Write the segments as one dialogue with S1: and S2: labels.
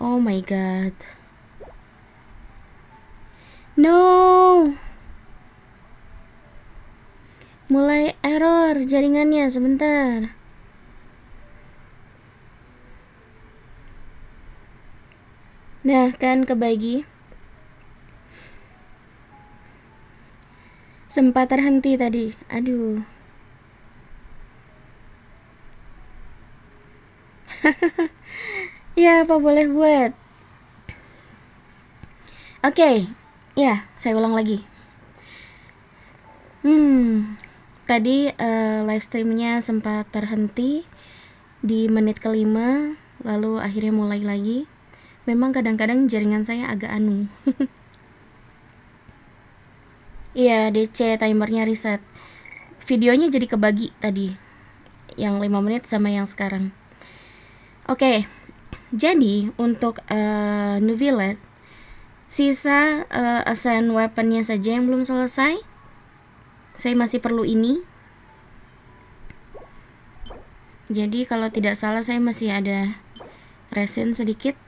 S1: Oh my god. No. Mulai error jaringannya sebentar. Nah, kan kebagi. Sempat terhenti tadi. Aduh. Ya, apa boleh buat? Oke. Ya, saya ulang lagi. Tadi live streamnya sempat terhenti di menit kelima, lalu akhirnya mulai lagi. Memang kadang-kadang jaringan saya agak anu. Iya, DC timernya reset. Videonya jadi kebagi tadi. Yang 5 menit sama yang sekarang. Oke. Jadi untuk New Village, sisa ascent weaponnya saja yang belum selesai. Saya masih perlu ini. Jadi kalau tidak salah saya masih ada resin sedikit.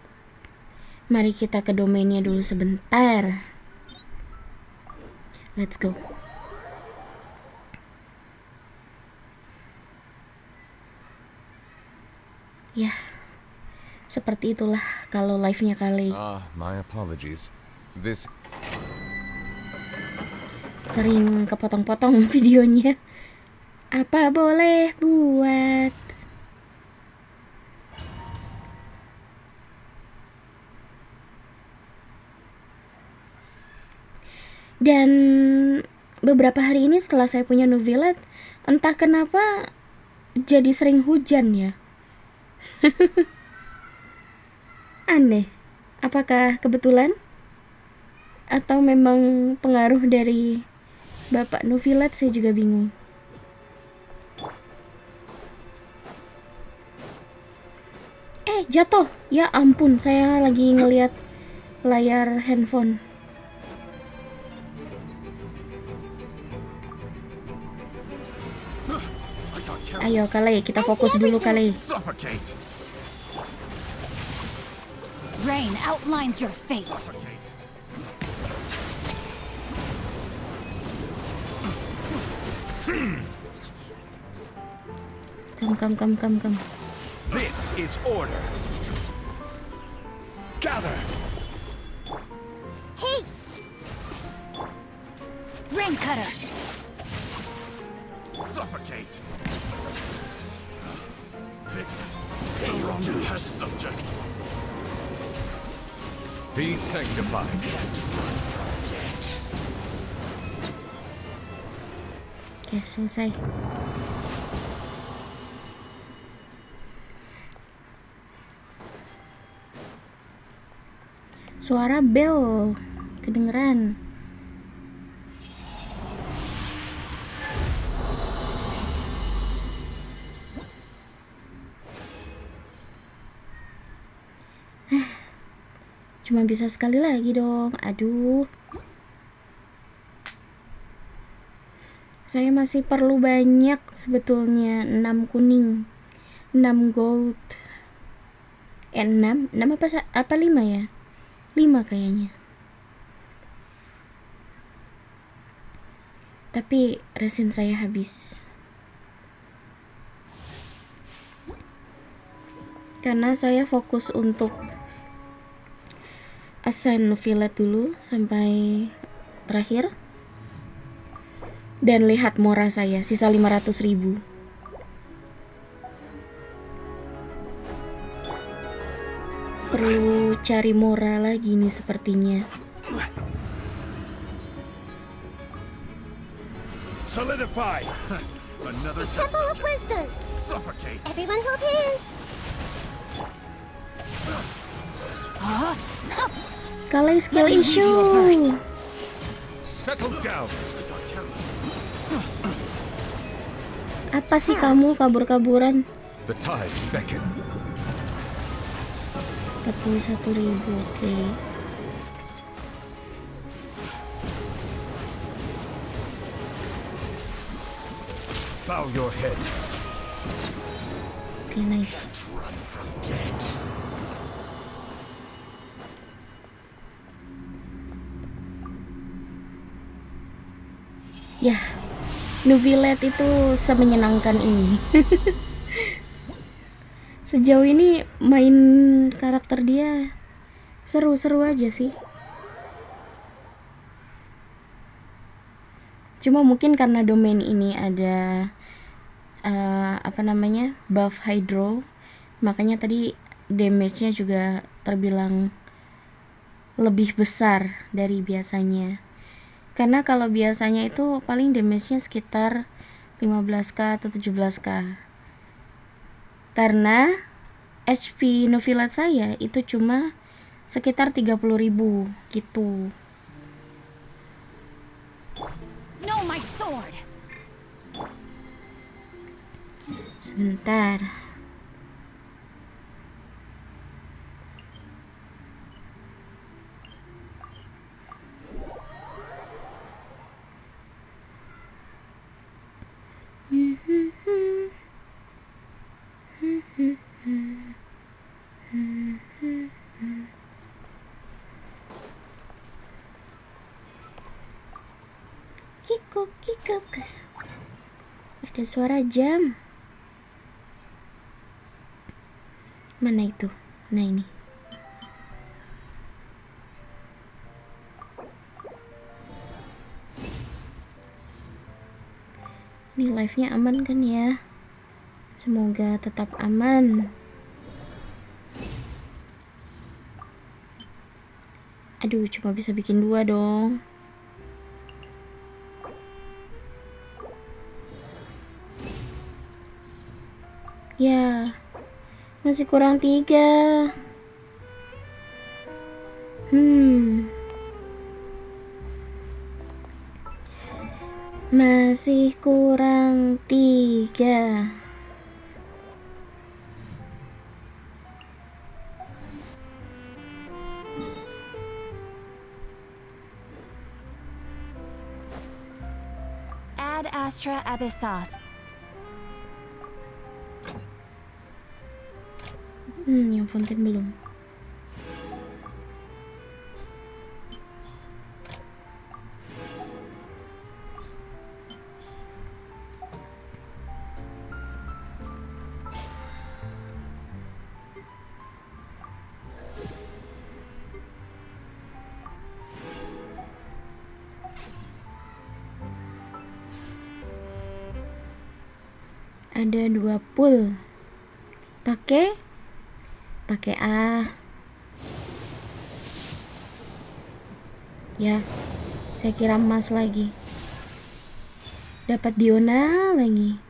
S1: Mari kita ke domainnya dulu sebentar. Let's go. Ya, seperti itulah kalau live-nya kali.
S2: My apologies. This
S1: Sering kepotong-potong videonya. Apa boleh buat? Dan beberapa hari ini setelah saya punya Nuvilet, entah kenapa jadi sering hujan ya. Aneh. Apakah kebetulan? Atau memang pengaruh dari Bapak Nuvilet, saya juga bingung. Jatuh. Ya ampun, saya lagi ngelihat layar handphone. Ayo kali, kita fokus dulu kali.
S3: Rain outlines your fate.
S1: Come.
S2: This is order. Gather.
S3: Hey! Rain cutter.
S2: Suffocate. Payroll to test subject. Be sanctified.
S1: Oke, selesai. Suara bel kedengeran. Cuma bisa sekali lagi dong. Aduh. Saya masih perlu banyak sebetulnya. 6 kuning, 6 gold. 6 apa 5 ya? 5 kayaknya. Tapi resin saya habis. Karena saya fokus untuk ascend Village dulu sampai terakhir. Dan lihat mora saya, sisa 500.000. Perlu cari mora lagi nih sepertinya.
S2: Solidify. Another
S3: Temple of Wisdom.
S2: suffocate.
S3: Everyone hold hands.
S1: Kali skill issue.
S2: Settle down.
S1: Apa sih kamu kabur-kaburan?
S2: The tides beckon.
S1: 41.000, oke.
S2: Bow your head.
S1: Oke, nice. Ya, Nuvilet itu semenyenangkan ini. Sejauh ini main karakter dia seru-seru aja sih. Cuma mungkin karena domain ini ada buff hydro, makanya tadi damage-nya juga terbilang lebih besar dari biasanya. Karena kalau biasanya itu paling damage-nya sekitar 15k atau 17k. Karena HP Novilat saya itu cuma sekitar 30.000 gitu.
S3: No, my sword.
S1: Sebentar. Kikuk kikuk. Ada suara jam. Mana itu? Nah ini. Ini live-nya aman kan ya? Semoga tetap aman. Aduh, cuma bisa bikin 2 dong. Ya, masih kurang 3. Masih kurang 3.
S3: Ad Astra Abyssos.
S1: Yang Fontaine belum. Ada 2 pool. Pakai A. Ya, saya kira emas lagi. Dapat Diona lagi.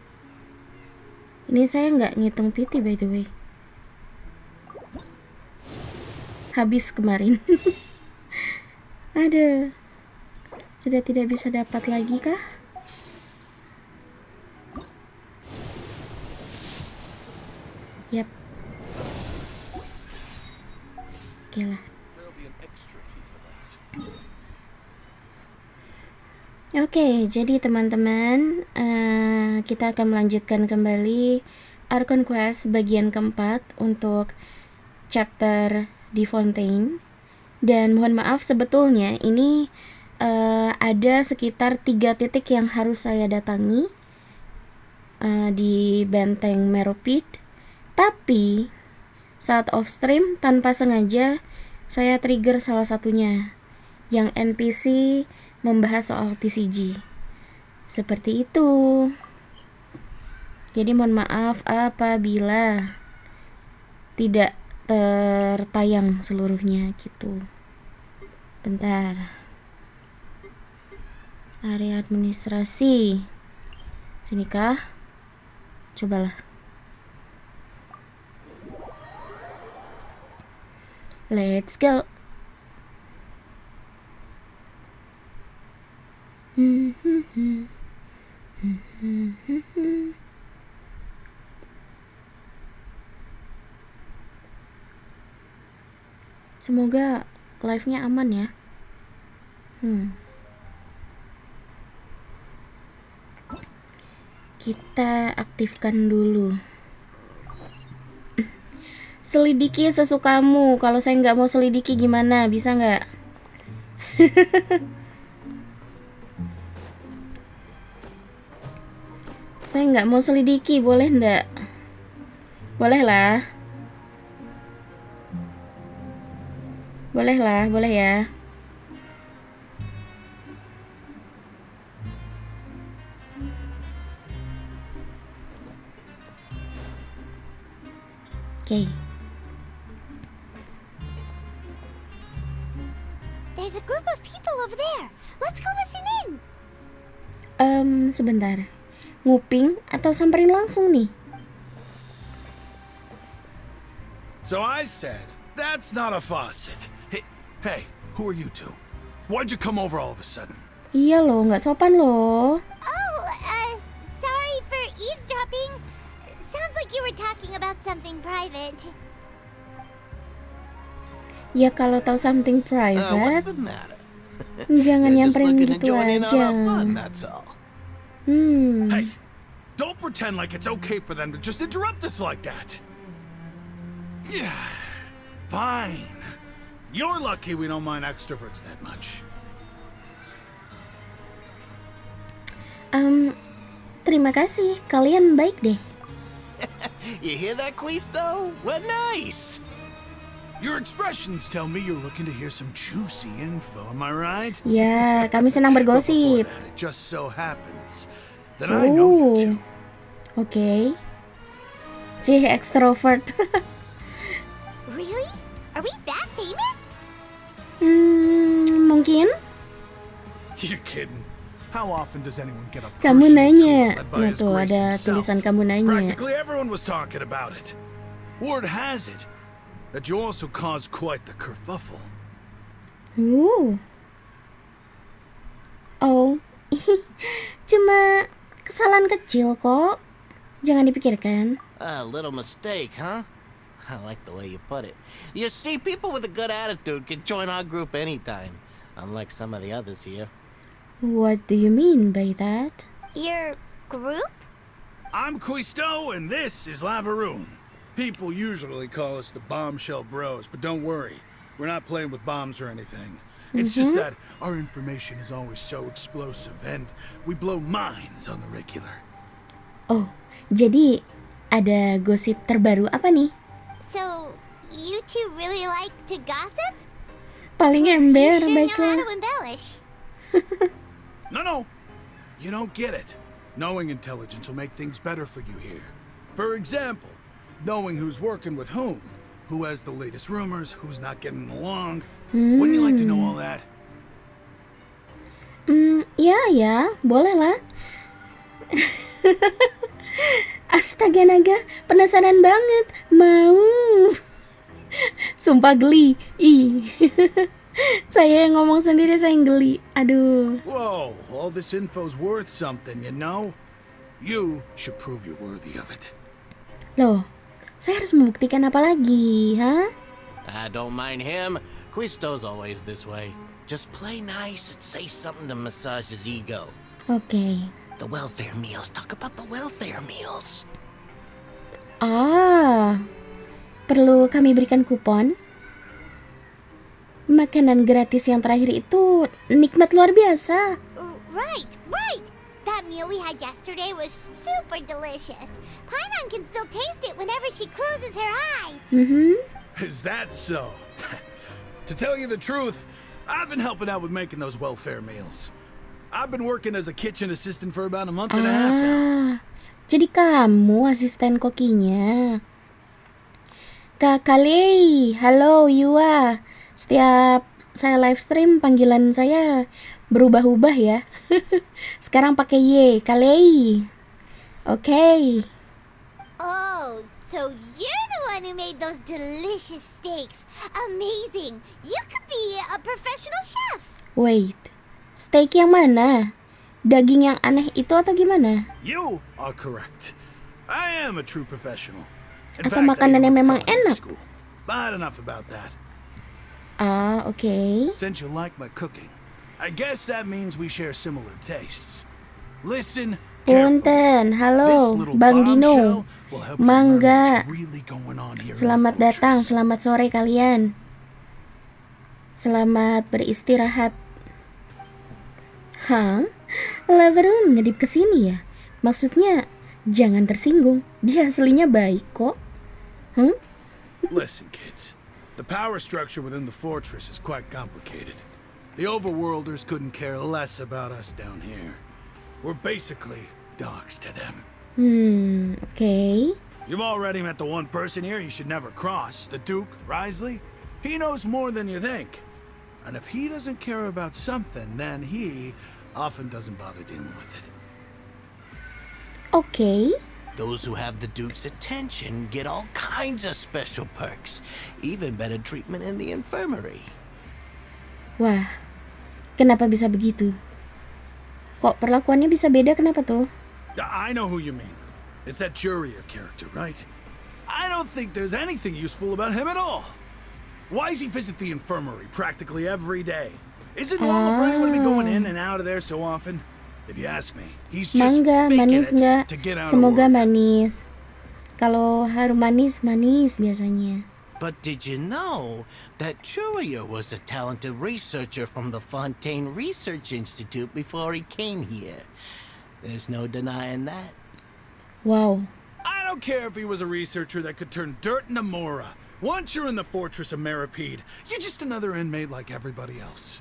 S1: Ini saya nggak ngitung piti by the way. Habis kemarin. Aduh. Sudah tidak bisa dapat lagi kah? Yap. Oke lah. Oke, jadi teman-teman, kita akan melanjutkan kembali Archon Quest bagian keempat untuk chapter di Fontaine. Dan mohon maaf, sebetulnya ini ada sekitar 3 titik yang harus saya datangi di benteng Meropid. Tapi saat off stream tanpa sengaja saya trigger salah satunya, yang NPC membahas soal TCG. Seperti itu. Jadi mohon maaf apabila tidak tertayang seluruhnya gitu. Bentar. Area administrasi. Sinikah? Cobalah. Let's go. Semoga live-nya aman ya. Kita aktifkan dulu. Selidiki sesukamu. Kalau saya nggak mau selidiki gimana? Bisa nggak? Saya nggak mau selidiki, boleh nggak? Boleh lah. Boleh lah, boleh ya. Oke.
S3: There's a group of people over there. Let's go listen in.
S1: Sebentar. Nguping atau samperin langsung nih?
S2: So I said, that's not a faucet. Hey, who are you two? Why'd you come over all of a sudden?
S1: Iya loh, nggak sopan loh.
S3: Oh, sorry for eavesdropping. Sounds like you were talking about something private.
S1: Ya kalau tahu something
S4: What's
S1: private,
S4: the matter?
S1: jangan
S4: You're just
S1: nyamperin
S4: looking to
S1: gitu
S4: join in on
S1: aja.
S4: our fun, that's all.
S2: Hey, don't pretend like it's okay for them to just interrupt us like that. Yeah, fine. You're lucky we don't mind extroverts that much.
S1: Terima kasih, kalian baik deh.
S4: You hear that, Quisto? What nice!
S2: Your expressions tell me you're looking to hear some juicy info, am I right?
S1: Ya, kami senang
S2: But before
S1: bergosip.
S2: that, it just so happens that I know you
S1: Oh,
S2: two.
S1: oke. Cih, extrovert.
S3: Really? Are we that famous?
S1: Mungkin
S2: You're kidding. How often does anyone get a
S1: kamu
S2: personal
S1: nanya.
S2: tour led by
S1: Nah
S2: his
S1: tuh
S2: grace
S1: ada
S2: himself?
S1: tulisan kamu nanya.
S2: Practically everyone was talking about it. Word has it that you also caused quite the kerfuffle.
S1: Oh, cuma kesalahan kecil kok. Jangan dipikirkan.
S4: A little mistake, huh? I like the way you put it. You see, people with a good attitude can join our group anytime, unlike some of the others here.
S1: What do you mean by that?
S3: Your group?
S2: I'm Quisto, and this is Lavaroon. People usually call us the Bombshell Bros, but don't worry. We're not playing with bombs or anything. It's just that our information is always so explosive, and we blow minds on the regular.
S1: Oh, jadi ada gosip terbaru apa nih?
S3: So, you two really like to gossip?
S1: Paling
S3: You
S1: ember,
S3: sure know how
S1: baiklah.
S3: to embellish.
S2: No. You don't get it. Knowing intelligence will make things better for you here. For example, knowing who's working with who has the latest rumors, who's not getting along. Wouldn't you like to know all that?
S1: Ya, boleh lah. Astaga naga, penasaran banget. Mau. Sumpah geli. Ih. Saya yang ngomong sendiri saya yang geli. Aduh.
S2: Whoa, all this info's worth something, you know? You should prove you're worthy of it.
S1: Loh, saya harus membuktikan apa lagi, ha?
S4: I don't mind him. Quisto's always this way. Just play nice and say something to massage his ego.
S1: Oke.
S4: The welfare meals. Talk about the welfare meals.
S1: Perlu kami berikan kupon? Makanan gratis yang terakhir itu nikmat luar biasa.
S3: Right. That meal we had yesterday was super delicious. Paimon can still taste it whenever she closes her eyes.
S2: Is that so? To tell you the truth, I've been helping out with making those welfare meals. I've been working as a kitchen assistant for about a month and a half now.
S1: Jadi kamu asisten kokinya. Kak Kalei, halo Yua. Setiap saya live stream panggilan saya berubah-ubah ya. Sekarang pakai Y, Kalei. Oke.
S3: Oh, so you're the one who made those delicious steaks. Amazing. You could be a professional chef.
S1: Wait, steak yang mana? Daging yang aneh itu atau gimana?
S2: You are correct. I am a true professional. In
S1: Atau
S2: fact, I
S1: makanan
S2: even
S1: yang
S2: went to
S1: memang
S2: culinary
S1: enak?
S2: school. But enough about that.
S1: Oke.
S2: Since you like my cooking, I guess that means we share similar tastes. Listen carefully.
S1: Fontaine,
S2: This
S1: halo,
S2: little
S1: Bang
S2: bombshell
S1: Dino.
S2: will help you learn
S1: Mangga.
S2: what's really going on here in the
S1: Selamat datang,
S2: fortress.
S1: selamat sore kalian. Selamat beristirahat. Hah? Laveron ngedip ke sini ya? Maksudnya Jangan tersinggung, dia aslinya baik kok.
S2: Listen, kids. The power structure within the fortress is quite complicated. The overworlders couldn't care less about us down here. We're basically dogs to them.
S1: Oke.
S2: You've already met the one person here you should never cross, the Duke, Risley. He knows more than you think. And if he doesn't care about something, then he often doesn't bother dealing with it.
S1: Oke.
S4: Those who have the Duke's attention get all kinds of special perks, even better treatment in the infirmary.
S1: Wah, kenapa bisa begitu? Kok perlakuannya bisa beda, kenapa tuh?
S2: I know who you mean. It's that Jurier character, right? I don't think there's anything useful about him at all. Why does he visit the infirmary practically every day? Is it normal for anyone to be going in and out of there so often? If you ask me, he's just
S1: Mangga,
S2: faking
S1: manis
S2: it
S1: nggak?
S2: to get out
S1: Semoga
S2: of work.
S1: manis. Kalau harum manis, manis biasanya.
S4: But did you know that Jurier was a talented researcher from the Fontaine Research Institute before he came here? There's no denying that.
S1: Wow.
S2: I don't care if he was a researcher that could turn dirt into Mora. Once you're in the fortress of Meripede, you're just another inmate like everybody else.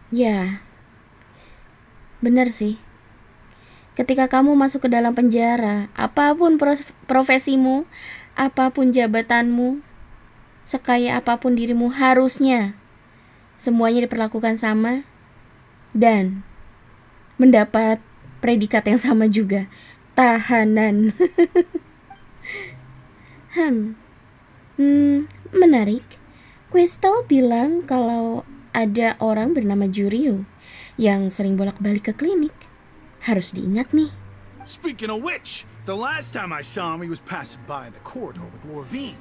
S1: Ya, benar sih. Ketika kamu masuk ke dalam penjara, apapun profesimu, apapun jabatanmu, sekaya apapun dirimu, harusnya semuanya diperlakukan sama dan mendapat predikat yang sama juga, tahanan. Menarik. Questo bilang kalau ada orang bernama Juriu yang sering bolak-balik ke klinik. Harus diingat nih.
S2: Speaking of which, the last time I saw him, he was passing by in the corridor with Lorvine.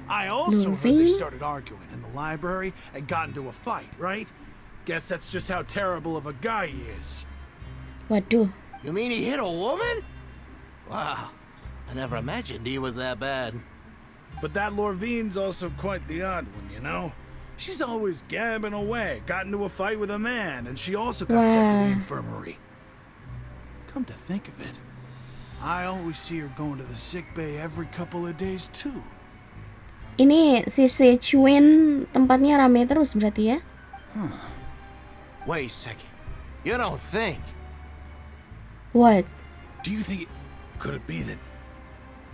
S2: I also heard they
S1: Lorvine?
S2: started arguing in the library and got into a fight, right? Guess that's just how terrible of a guy he is.
S1: Waduh.
S4: You mean he hit a woman? Wow, I never imagined he was that bad.
S2: But that Lorvine's also quite the odd one, you know? She's always gabbing away, got into a fight with a man, and she also got sent to the
S1: Wow.
S2: infirmary. Come to think of it, I always see her going to the sick bay every couple of days too.
S1: Ini si Sichuan tempatnya rame terus berarti ya?
S4: Wait a second. You don't think?
S1: What?
S2: Do you think could it be that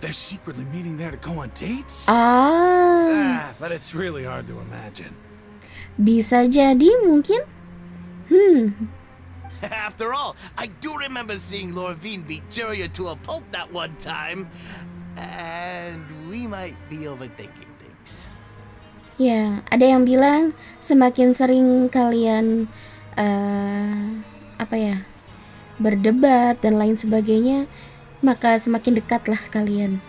S2: they're secretly meeting there to go on dates? But it's really hard to imagine.
S1: Bisa jadi mungkin.
S4: After all, I do remember seeing Lorvine beat Jurier to a pulp that one time. And we might be overthinking things.
S1: Ya, ada yang bilang semakin sering kalian berdebat dan lain sebagainya, maka semakin dekatlah kalian.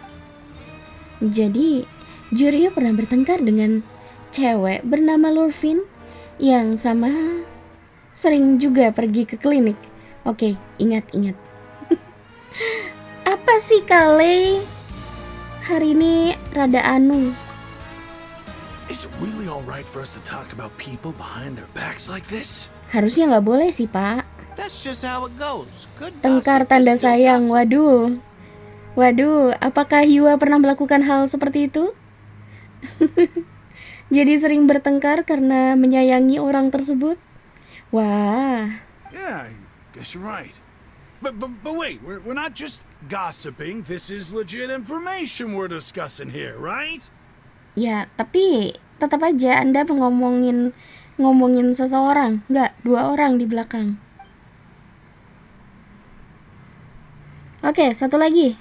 S1: Jadi, Juriu pernah bertengkar dengan cewek bernama Lorvine yang sama sering juga pergi ke klinik. Oke, ingat-ingat. Apa sih Kale? Hari ini rada anu.
S2: Is it really all right for us to talk about people behind their backs like this?
S1: Harusnya nggak boleh sih, Pak.
S4: That's just how it goes. Good
S1: Tengkar
S4: gossip is
S1: tanda
S4: still
S1: sayang,
S4: gossip.
S1: waduh, apakah Yua pernah melakukan hal seperti itu? Jadi sering bertengkar karena menyayangi orang tersebut? Wah,
S2: Yeah, I guess you're right. But wait, we're not just gossiping. This is legit information we're discussing here, right?
S1: ya tapi tetap aja Anda ngomongin seseorang, nggak dua orang di belakang. Oke, satu lagi.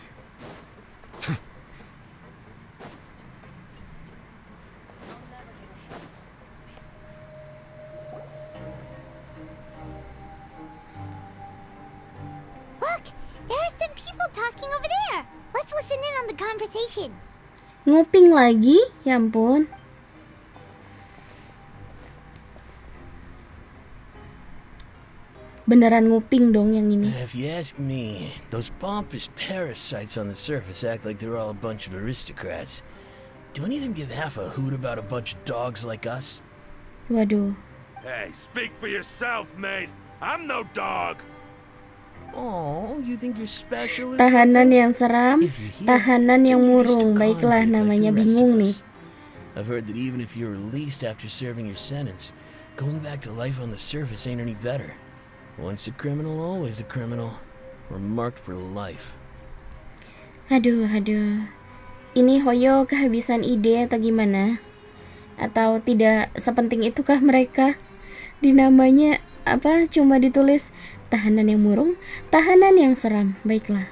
S3: Look, there are some people talking over there. Let's listen in on the conversation.
S1: Nguping lagi, ya ampun. Beneran nguping dong yang ini.
S5: If you ask me, those pompous parasites on the surface act like they're all a bunch of aristocrats. Do any of them give half a hoot about a bunch of dogs like us?
S1: Waduh.
S2: Hey, speak for yourself, mate. I'm no dog.
S5: Oh, you think you're special or
S1: Tahanan
S5: something?
S1: yang seram,
S5: If you're here,
S1: tahanan yang
S5: then you're just a
S1: murung. Baiklah,
S5: convict like
S1: namanya
S5: the rest
S1: bingung
S5: of
S1: nih.
S5: us. I've heard that even if you're released after serving your sentence, going back to life on the surface ain't any better. Once a criminal, always a criminal. We're marked for life.
S1: Aduh. Ini Hoyo kehabisan ide atau gimana? Atau tidak sepenting itukah mereka? Di namanya apa? Cuma ditulis tahanan yang murung, tahanan yang seram. Baiklah.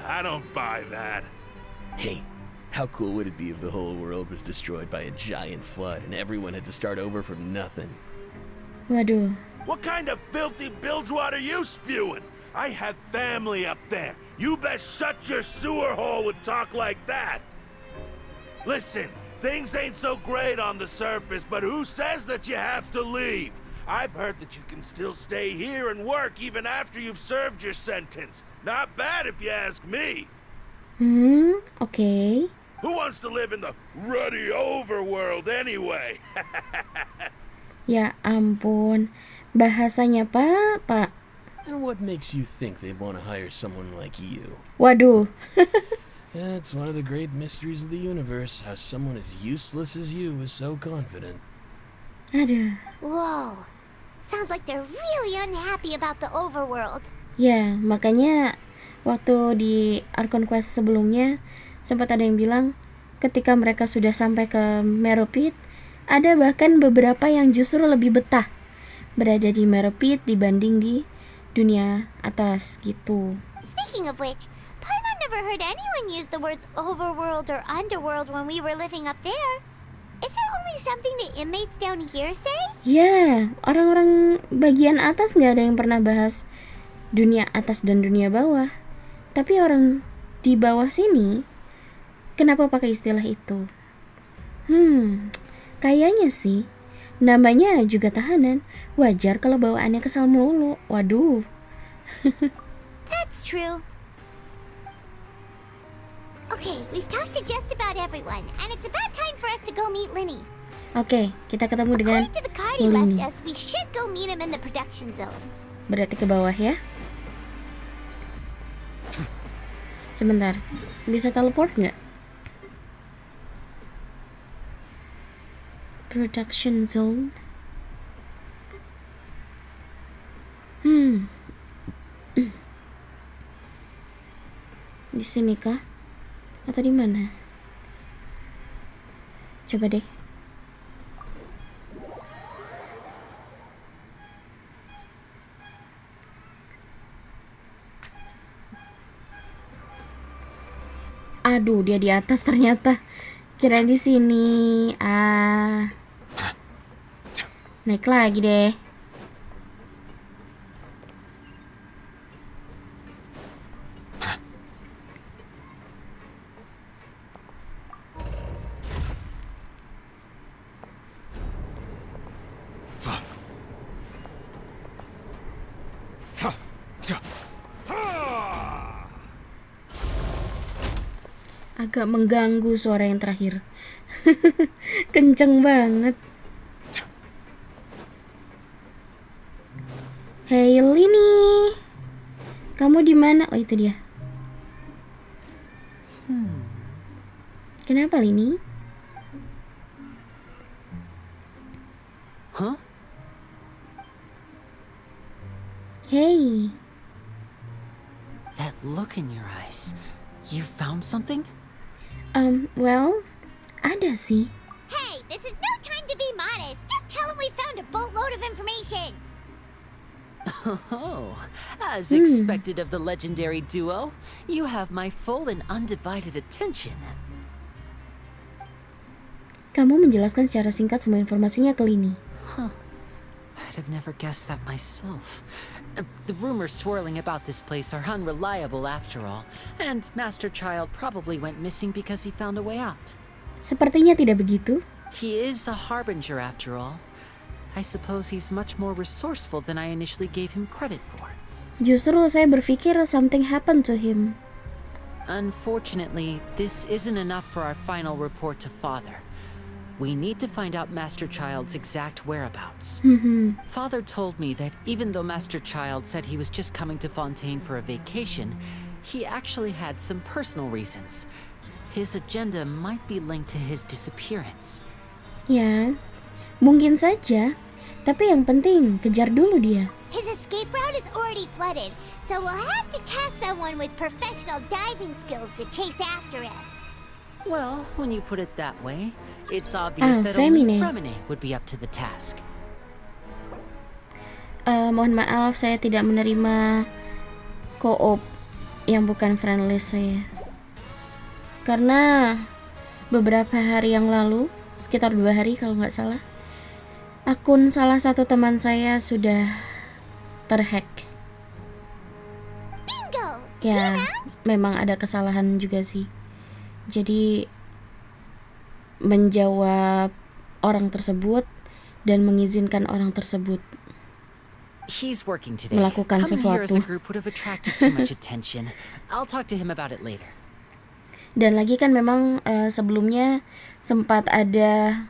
S2: I don't buy that.
S5: Hey, how cool would it be if the whole world was destroyed by a giant flood and everyone had to start over from nothing?
S1: Waduh.
S2: What kind of filthy bilgewater are you spewing? I have family up there. You best shut your sewer hole and talk like that. Listen, things ain't so great on the surface, but who says that you have to leave? I've heard that you can still stay here and work even after you've served your sentence. Not bad if you ask me.
S1: Oke.
S2: Who wants to live in the ruddy overworld anyway?
S1: Ya ampun. Bahasanya Pak.
S5: And what makes you think they want to hire someone like you?
S1: Waduh.
S5: It's one of the great mysteries of the universe, how someone as useless as you is so confident.
S1: Aduh.
S3: Whoa. Sounds like they're really unhappy about the overworld.
S1: Ya, makanya waktu di Archon Quest sebelumnya sempat ada yang bilang ketika mereka sudah sampai ke Marrow Pit, ada bahkan beberapa yang justru lebih betah berada di Marrow Pit dibanding di dunia atas gitu.
S3: Speaking of which, Paimon never heard anyone use the words overworld or underworld when we were living up there. Is it only something the inmates down here say?
S1: Ya, orang-orang bagian atas nggak ada yang pernah bahas dunia atas dan dunia bawah. Tapi orang di bawah sini, kenapa pakai istilah itu? Kayaknya sih, namanya juga tahanan. Wajar kalau bawaannya kesal melulu. Waduh.
S3: That's true. Okay, we've talked to just about everyone, and it's about time for us to go meet Linny.
S1: Oke, kita ketemu dengan
S3: According to the card he left
S1: Linny.
S3: us, we should go meet him in the production zone.
S1: Berarti ke bawah ya. Sebentar, bisa teleport nggak? Production zone. Di sini kah? Atau di mana? Coba deh. Aduh, dia di atas ternyata. Kira di sini. Naik lagi deh. Agak mengganggu suara yang terakhir. Kenceng banget. Hey Linny, kamu di mana? Oh itu dia. Kenapa Linny?
S4: Huh?
S1: Hey,
S6: That look in your eyes. You found something?
S1: well, ada sih.
S3: Hey, this is no time to be modest. Just tell him we found a boatload of information.
S6: Oh, as expected of the legendary duo, you have my full and undivided attention.
S1: Kamu menjelaskan secara singkat semua informasinya ke Linny.
S6: I'd have never guessed that myself. The rumors swirling about this place are unreliable after all, and Master Child probably went missing because he found a way out.
S1: Sepertinya tidak begitu.
S6: He is a harbinger after all. I suppose he's much more resourceful than I initially gave him credit for.
S1: Justru saya berpikir something happened to him.
S6: Unfortunately, this isn't enough for our final report to Father. We need to find out Master Child's exact whereabouts. Father told me that even though Master Child said he was just coming to Fontaine for a vacation, he actually had some personal reasons. His agenda might be linked to his disappearance.
S1: Ya, mungkin saja. Tapi yang penting, kejar dulu dia.
S3: His escape route is already flooded, so we'll have to task someone with professional diving skills to chase after him.
S6: Well, when you put it that way, it's obvious that only Fremine would be up to the task.
S1: Mohon maaf, saya tidak menerima co-op yang bukan friendlist saya. Karena beberapa hari yang lalu, sekitar 2 hari kalau nggak salah, akun salah satu teman saya sudah terhack.
S3: Bingo!
S1: Ya, memang ada kesalahan juga sih. Jadi menjawab orang tersebut dan mengizinkan orang tersebut
S6: He's working today.
S1: melakukan
S6: Coming here as a
S1: sesuatu.
S6: group would have attracted too much attention. I'll talk to him about it later.
S1: Dan lagi kan memang sebelumnya sempat ada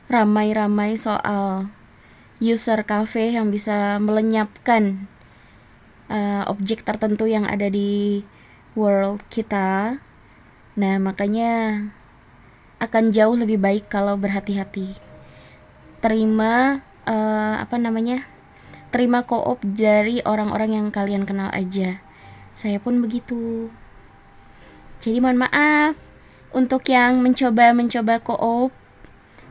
S1: ramai-ramai soal user cafe yang bisa melenyapkan objek tertentu yang ada di world kita. Nah, makanya akan jauh lebih baik kalau berhati-hati. Terima terima co-op dari orang-orang yang kalian kenal aja. Saya pun begitu. Jadi mohon maaf untuk yang mencoba co-op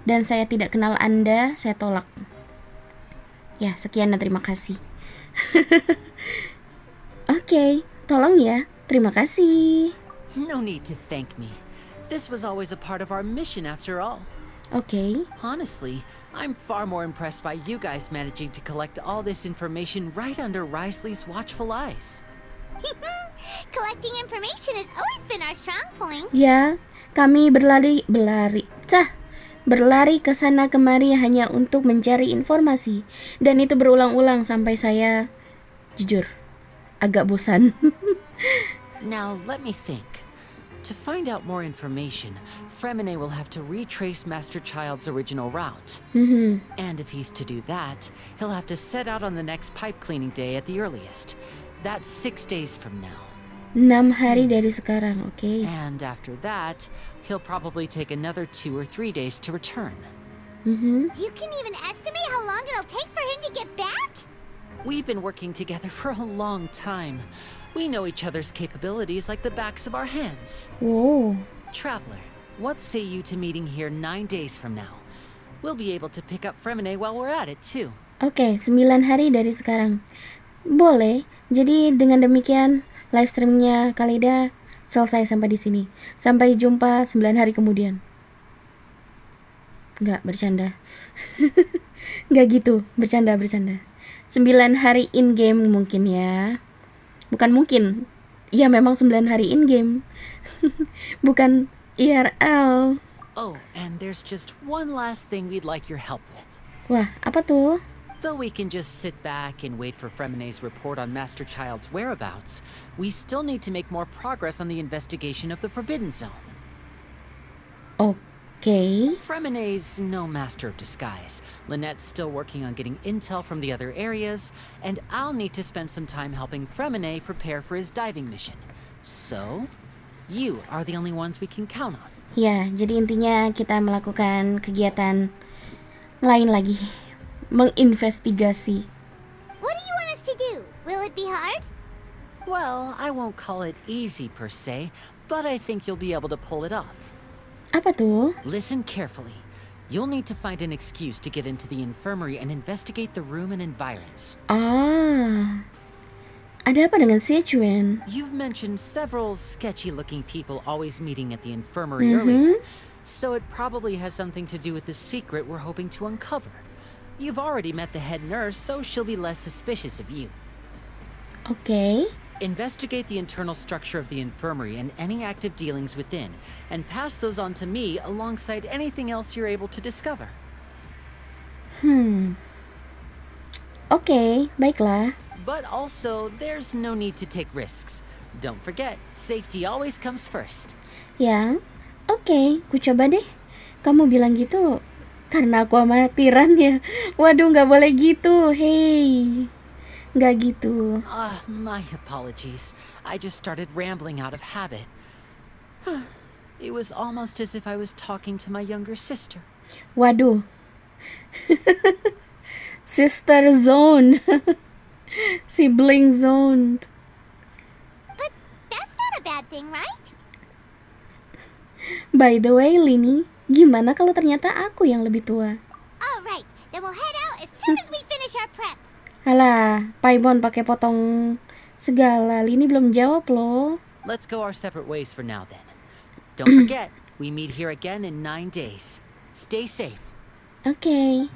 S1: dan saya tidak kenal Anda, saya tolak. Ya, sekian dan terima kasih. Oke, tolong ya. Terima kasih.
S6: No need to thank me. This was always a part of our mission after all.
S1: Oke.
S6: Honestly, I'm far more impressed by you guys managing to collect all this information right under Risley's watchful eyes.
S3: Collecting information has always been our strong point.
S1: Ya, kami berlari ke sana kemari hanya untuk mencari informasi, dan itu berulang-ulang sampai saya jujur agak bosan.
S6: Now, let me think. To find out more information, Fremine will have to retrace Master Child's original route. And if he's to do that, he'll have to set out on the next pipe cleaning day at the earliest. That's 6 days from now.
S1: 6 hari dari sekarang, oke.
S6: And after that, he'll probably take another 2 or 3 days to return.
S3: You can even estimate how long it'll take for him to get back?
S6: We've been working together for a long time. We know each other's capabilities like the backs of our hands.
S1: Wow.
S6: Traveler, what say you to meeting here 9 days from now? We'll be able to pick up Fremine while we're at it too.
S1: Oke, 9 hari dari sekarang. Boleh. Jadi dengan demikian live streamingnya Kalida selesai sampai di sini. Sampai jumpa 9 hari kemudian. Enggak, bercanda. Enggak gitu, bercanda. 9 hari in game mungkin ya. Bukan mungkin. Ya memang 9 hari in game. Bukan IRL.
S6: Oh, and there's just one last thing we'd like your help with.
S1: Wah, apa tuh?
S6: Though we can just sit back and wait for Fremine's report on Master Child's whereabouts, we still need to make more progress on the investigation of the Forbidden Zone.
S1: Oke.
S6: Fremine's no master of disguise. Lynette's still working on getting intel from the other areas, and I'll need to spend some time helping Fremine prepare for his diving mission. So, you are the only ones we can count on.
S1: Ya, jadi intinya kita melakukan kegiatan lain lagi. Menginvestigasi.
S3: What do you want us to do? Will it be hard?
S6: Well, I won't call it easy per se, but I think you'll be able to pull it off.
S1: Apa tuh?
S6: Listen carefully. You'll need to find an excuse to get into the infirmary and investigate the room and environs.
S1: Ah. Ada apa dengan Sichuan?
S6: You've mentioned several sketchy-looking people always meeting at the infirmary earlier, so it probably has something to do with the secret we're hoping to uncover. You've already met the head nurse, so she'll be less suspicious of you.
S1: Oke.
S6: Investigate the internal structure of the infirmary and any active dealings within, and pass those on to me alongside anything else you're able to discover.
S1: Oke, baiklah.
S6: But also, there's no need to take risks. Don't forget, safety always comes first.
S1: Ya, oke, ku coba deh. Kamu bilang gitu karena aku amatiran ya. Waduh, nggak boleh gitu. Hey, nggak gitu.
S6: My apologies. I just started rambling out of habit. It was almost as if I was talking to my younger sister.
S1: Waduh. Sister zone. Sibling zone.
S3: But that's not a bad thing, right?
S1: By the way, Lini, gimana kalau ternyata aku yang lebih tua?
S3: All right, then we'll head out as soon as we finish our prep.
S1: Alah, Paimon pakai potong segala. Lini belum jawab loh.
S6: Let's go our separate ways for now then. Don't forget, we meet here again in 9 days. Stay safe.
S1: Oke.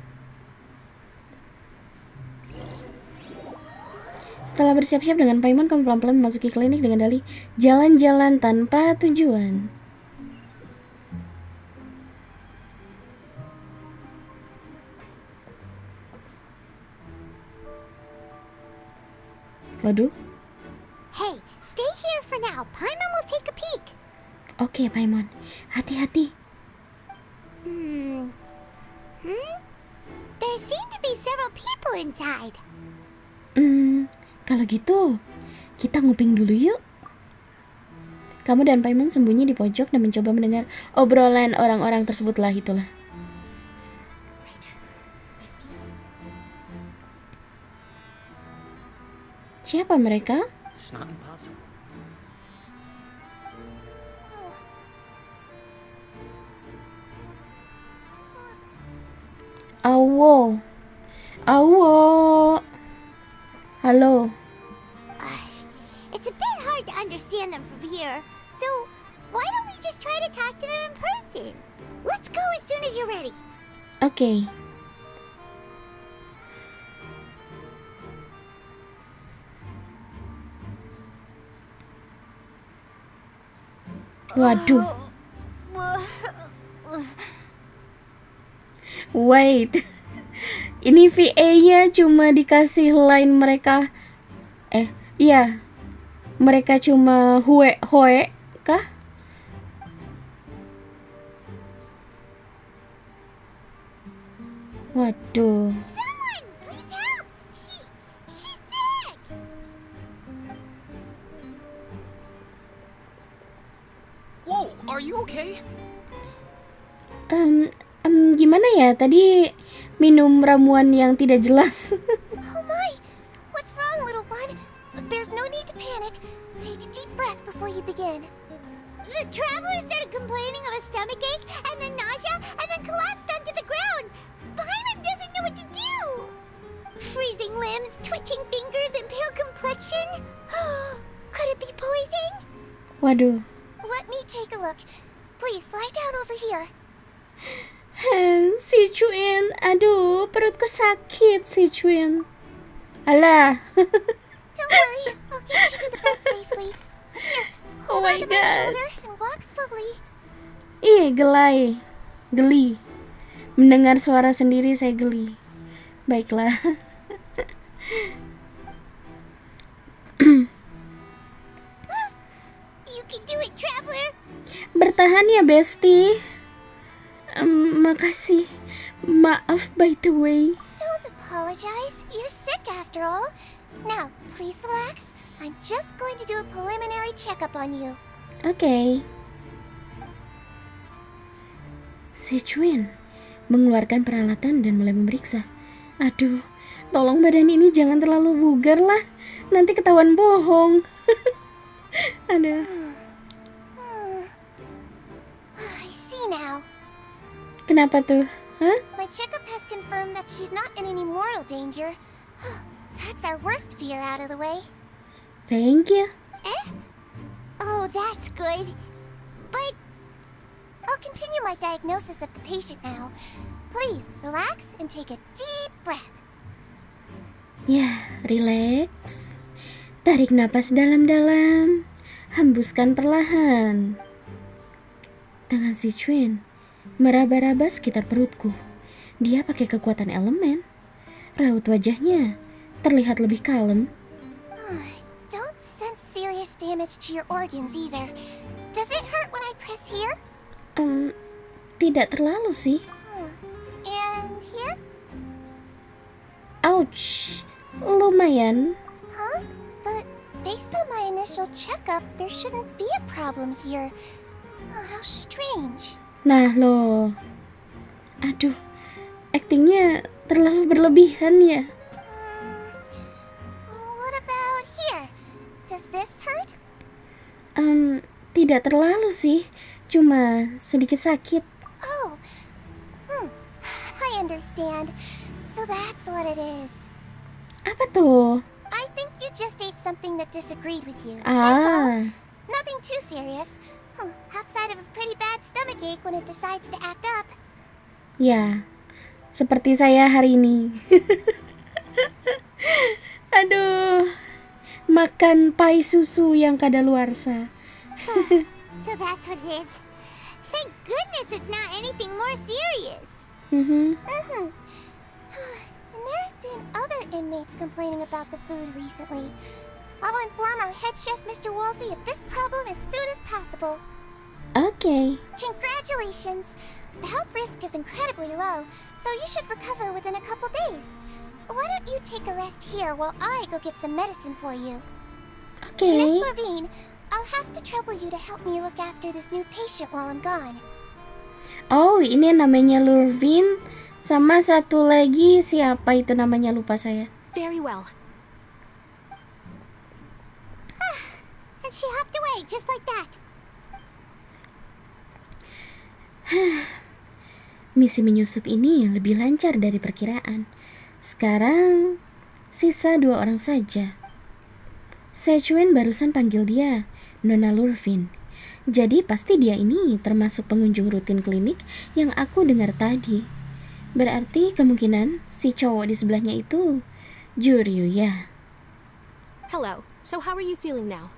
S1: Setelah bersiap-siap dengan Paimon, kamu pelan-pelan memasuki klinik dengan dalih jalan-jalan tanpa tujuan. Waduh.
S3: Hey, stay here for now. Paimon will take a peek.
S1: Oke, Paimon. Hati-hati.
S3: There seem to be several people inside.
S1: Kalau gitu, kita nguping dulu yuk. Kamu dan Paimon sembunyi di pojok dan mencoba mendengar obrolan orang-orang tersebutlah itulah. Siapa mereka?
S5: It's not impossible.
S1: Awo. Awo. Halo.
S3: It's a bit hard to understand them from here. So, why don't we just try to talk to them in person? Let's go as soon as you're ready.
S1: Oke. Waduh. Wait. Ini VA-nya cuma dikasih line mereka. Iya. Mereka cuma hoe kah? Waduh.
S3: Someone, please help! She's sick!
S5: Whoa, are you okay?
S1: Gimana ya? Tadi minum ramuan yang tidak jelas.
S3: Oh my! What's wrong, little one? There's no need to panic. Take a deep breath before you begin. The traveler started complaining of a stomach ache, and then nausea, and then collapsed onto the ground. Paimon doesn't know what to do. Freezing limbs, twitching fingers, and pale complexion. Could it be poison?
S1: Waduh.
S3: Let me take a look. Please lie down over here.
S1: Si Cuin, aduh, perutku sakit si Cuin. Alah.
S3: Don't worry, I'll get you to the bed safely. Here,
S1: Oh
S3: hold
S1: my
S3: on to my
S1: God.
S3: shoulder and walk slowly.
S1: Geli. Mendengar suara sendiri saya geli. Baiklah.
S3: You can do it, traveler.
S1: Bertahan ya, Besti. Makasih. Maaf by the way.
S3: Don't apologize. You're sick after all. Now, please relax. I'm just going to do a preliminary checkup on you.
S1: Oke. Si Cuin mengeluarkan peralatan dan mulai memeriksa. Aduh, tolong badan ini jangan terlalu bugar lah. Nanti ketahuan bohong. Aduh.
S3: I see now.
S1: Kenapa tuh? Hah?
S3: My checkup has confirmed that she's not in any mortal danger. That's our worst fear out of the way.
S1: Thank you.
S3: Oh, that's good. But I'll continue my diagnosis of the patient now. Please relax and take a deep breath.
S1: Ya, relax. Tarik napas dalam-dalam. Hembuskan perlahan. Tangan si Cuin meraba-raba sekitar perutku. Dia pakai kekuatan elemen. Raut wajahnya terlihat lebih kalem.
S3: Don't sense serious damage to your organs either. Does it hurt when I press here?
S1: tidak terlalu sih.
S3: And here?
S1: Ouch, lumayan.
S3: Huh? But based on my initial checkup, there shouldn't be a problem here. Oh, how strange.
S1: Nah loh, aduh, aktingnya terlalu berlebihan ya.
S3: What about here? Does this hurt?
S1: Tidak terlalu sih, cuma sedikit sakit.
S3: Oh, I understand. So that's what it is.
S1: Apa tuh?
S3: I think you just ate something that disagreed with you. That's all.
S1: Ah,
S3: Nothing too serious. Outside of a pretty bad stomachache when it decides to act up.
S1: ya, seperti saya hari ini. Aduh, makan pai susu yang kadaluarsa.
S3: So that's what it is. Thank goodness it's not anything more serious.
S1: Mhm.
S3: And there have been other inmates complaining about the food recently. I'll inform our head chef, Mr. Woolsey, of this problem as soon as possible.
S1: Oke.
S3: Congratulations! The health risk is incredibly low, so you should recover within a couple days. Why don't you take a rest here while I go get some medicine for you?
S1: Oke.
S3: Miss Levine, I'll have to trouble you to help me look after this new patient while I'm gone.
S1: Oh, ini namanya Lurvin. Sama satu lagi, siapa itu namanya, lupa saya.
S7: Very well.
S3: And she hopped away just like that.
S1: Misi menyusup ini lebih lancar dari perkiraan. Sekarang, sisa 2 orang saja. Sejuen barusan panggil dia, Nona Lurvin. Jadi pasti dia ini termasuk pengunjung rutin klinik yang aku dengar tadi. Berarti kemungkinan si cowok di sebelahnya itu Juryu ya.
S7: Hello. So how are you feeling now?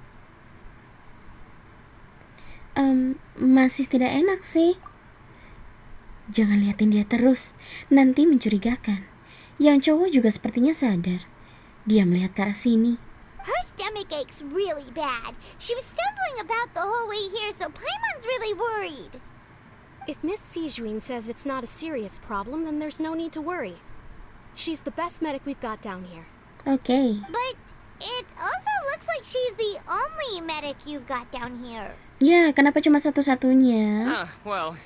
S1: Masih tidak enak sih. Jangan liatin dia terus, nanti mencurigakan. Yang cowok juga sepertinya sadar. Dia melihat ke arah sini.
S3: Her stomach ache's really bad. She was stumbling about the whole way here, so Paimon's really worried.
S7: If Miss Sijuin says it's not a serious problem, then there's no need to worry. She's the best medic we've got down here.
S1: Oke.
S3: But it also looks like she's the only medic you've got down here.
S1: Ya, kenapa cuma satu-satunya?
S8: Well,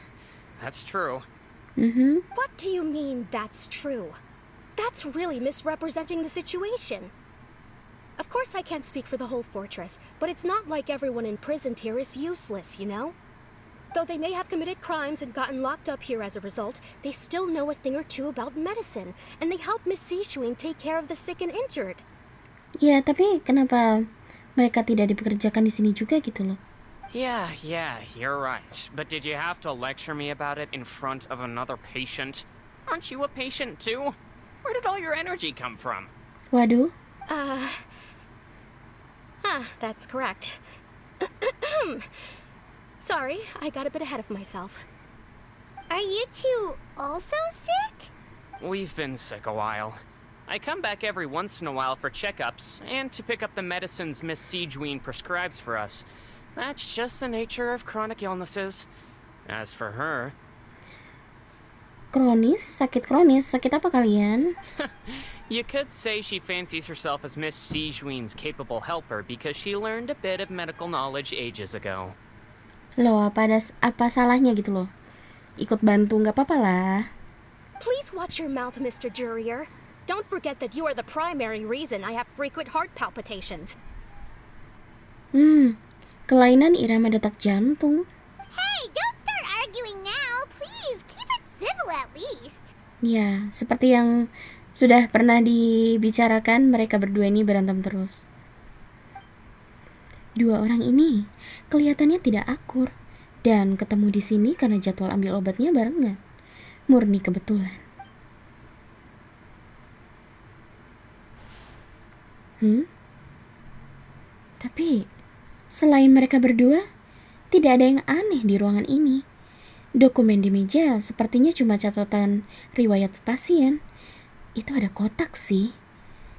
S8: that's true.
S7: What do you mean that's true? That's really misrepresenting the situation. Of course I can't speak for the whole fortress, but it's not like everyone imprisoned here is useless, you know? Though they may have committed crimes and gotten locked up here as a result, they still know a thing or two about medicine, and they help Miss Sishuing take care of the sick and injured.
S1: Ya, tapi kenapa mereka tidak dipekerjakan di sini juga gitu loh?
S8: Yeah, you're right. But did you have to lecture me about it in front of another patient? Aren't you a patient too? Where did all your energy come from?
S1: Waduh.
S7: That's correct. Sorry, I got a bit ahead of myself.
S3: Are you two also sick?
S8: We've been sick a while. I come back every once in a while for checkups and to pick up the medicines Miss Sijuin prescribes for us. That's just the nature of chronic illnesses. As for her...
S1: Sakit kronis, sakit apa kalian?
S8: You could say she fancies herself as Miss Sijuin's capable helper because she learned a bit of medical knowledge ages ago.
S1: Loh, apa salahnya gitu loh? Ikut bantu nggak apa-apa lah.
S7: Please watch your mouth, Mr. Jurier. Don't forget that you are the primary reason I have frequent heart palpitations.
S1: Kelainan irama detak jantung.
S3: Hey, don't start arguing now. Please, keep it civil at least.
S1: Ya, seperti yang sudah pernah dibicarakan, mereka berdua ini berantem terus. 2 orang ini kelihatannya tidak akur dan ketemu di sini karena jadwal ambil obatnya barengan. Murni kebetulan. Tapi selain mereka berdua, tidak ada yang aneh di ruangan ini. Dokumen di meja sepertinya cuma catatan riwayat pasien. Itu ada kotak sih,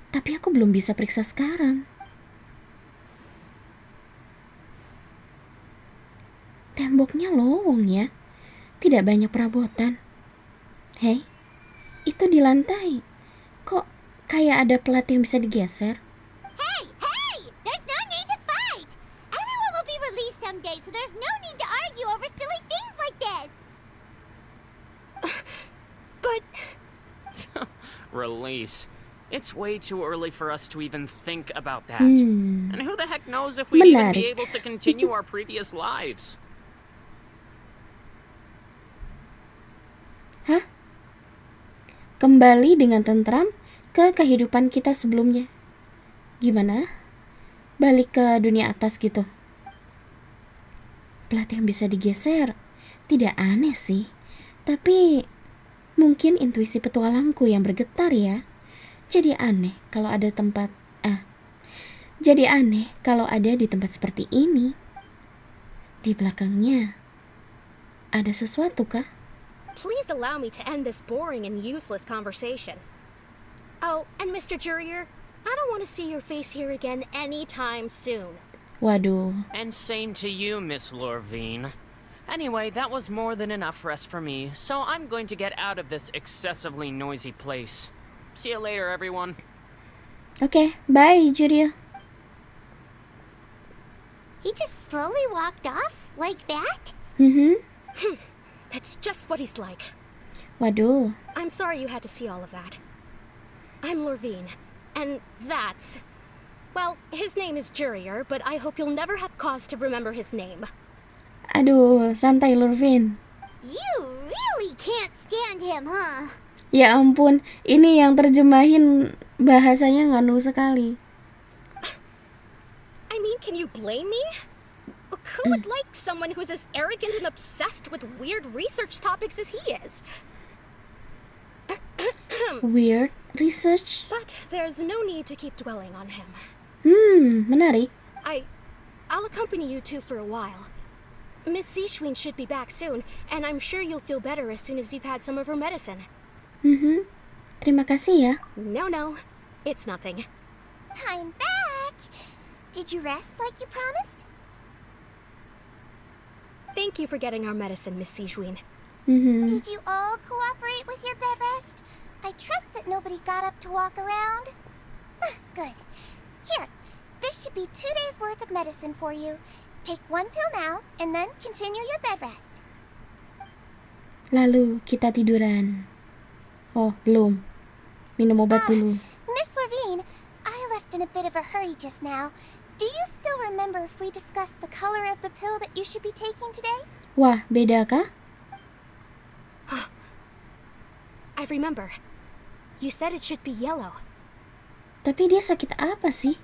S1: tapi aku belum bisa periksa sekarang. Temboknya lowong ya. tidak banyak perabotan. Hei, itu di lantai. Kok kayak ada pelat yang bisa digeser?
S3: Hey! There's no need to fight! Everyone will be released someday, so there's no need to argue over silly things like this!
S7: But
S8: Release. It's way too early for us to even think about that.
S1: Hmm,
S8: And who the heck knows if we'd even be
S1: menarik.
S8: able to continue our previous lives?
S1: Hah? Kembali dengan tentram ke kehidupan kita sebelumnya. Gimana? Balik ke dunia atas gitu. Pelat yang bisa digeser. Tidak aneh sih. Tapi mungkin intuisi petualangku yang bergetar ya. Jadi aneh kalau ada di tempat seperti ini. Di belakangnya ada sesuatu kah?
S7: please allow me to end this boring and useless conversation. Oh, and Mr. Jurier, I don't want to see your face here again anytime soon.
S1: Waduh.
S8: And same to you, Miss Lorvine. Anyway, that was more than enough rest for me, so I'm going to get out of this excessively noisy place. See you later, everyone.
S1: Oke, bye Juria.
S3: He just slowly walked off like that?
S7: That's just what he's like.
S1: Waduh.
S7: I'm sorry you had to see all of that. I'm Lorvine, and that's... Well, his name is Jurier, but I hope you'll never have cause to remember his name.
S1: Aduh, santai Lurvin.
S3: You really can't stand him, huh?
S1: Ya ampun, ini yang terjemahin bahasanya nganu sekali.
S7: I mean, can you blame me? Who would like someone who's as arrogant and obsessed with weird research topics as he is?
S1: Weird research?
S7: But there's no need to keep dwelling on him.
S1: Menarik.
S7: I'll accompany you two for a while. Miss Zishwin should be back soon, and I'm sure you'll feel better as soon as you've had some of her medicine.
S1: Terima kasih ya.
S7: No, it's nothing.
S3: I'm back! Did you rest like you promised?
S7: Thank you for getting our medicine, Miss Zishwin.
S3: Did you all cooperate with your bed rest? I trust that nobody got up to walk around. Good. Here, this should be 2 days' worth of medicine for you. Take 1 pill now, and then continue your bed rest.
S1: Lalu kita tiduran. Oh, belum. Minum obat dulu.
S3: Miss Levine, I left in a bit of a hurry just now. Do you still remember if we discussed the color of the pill that you should be taking today?
S1: Wah, beda kah?
S7: I remember. You said it should be yellow.
S1: Tapi dia sakit apa sih?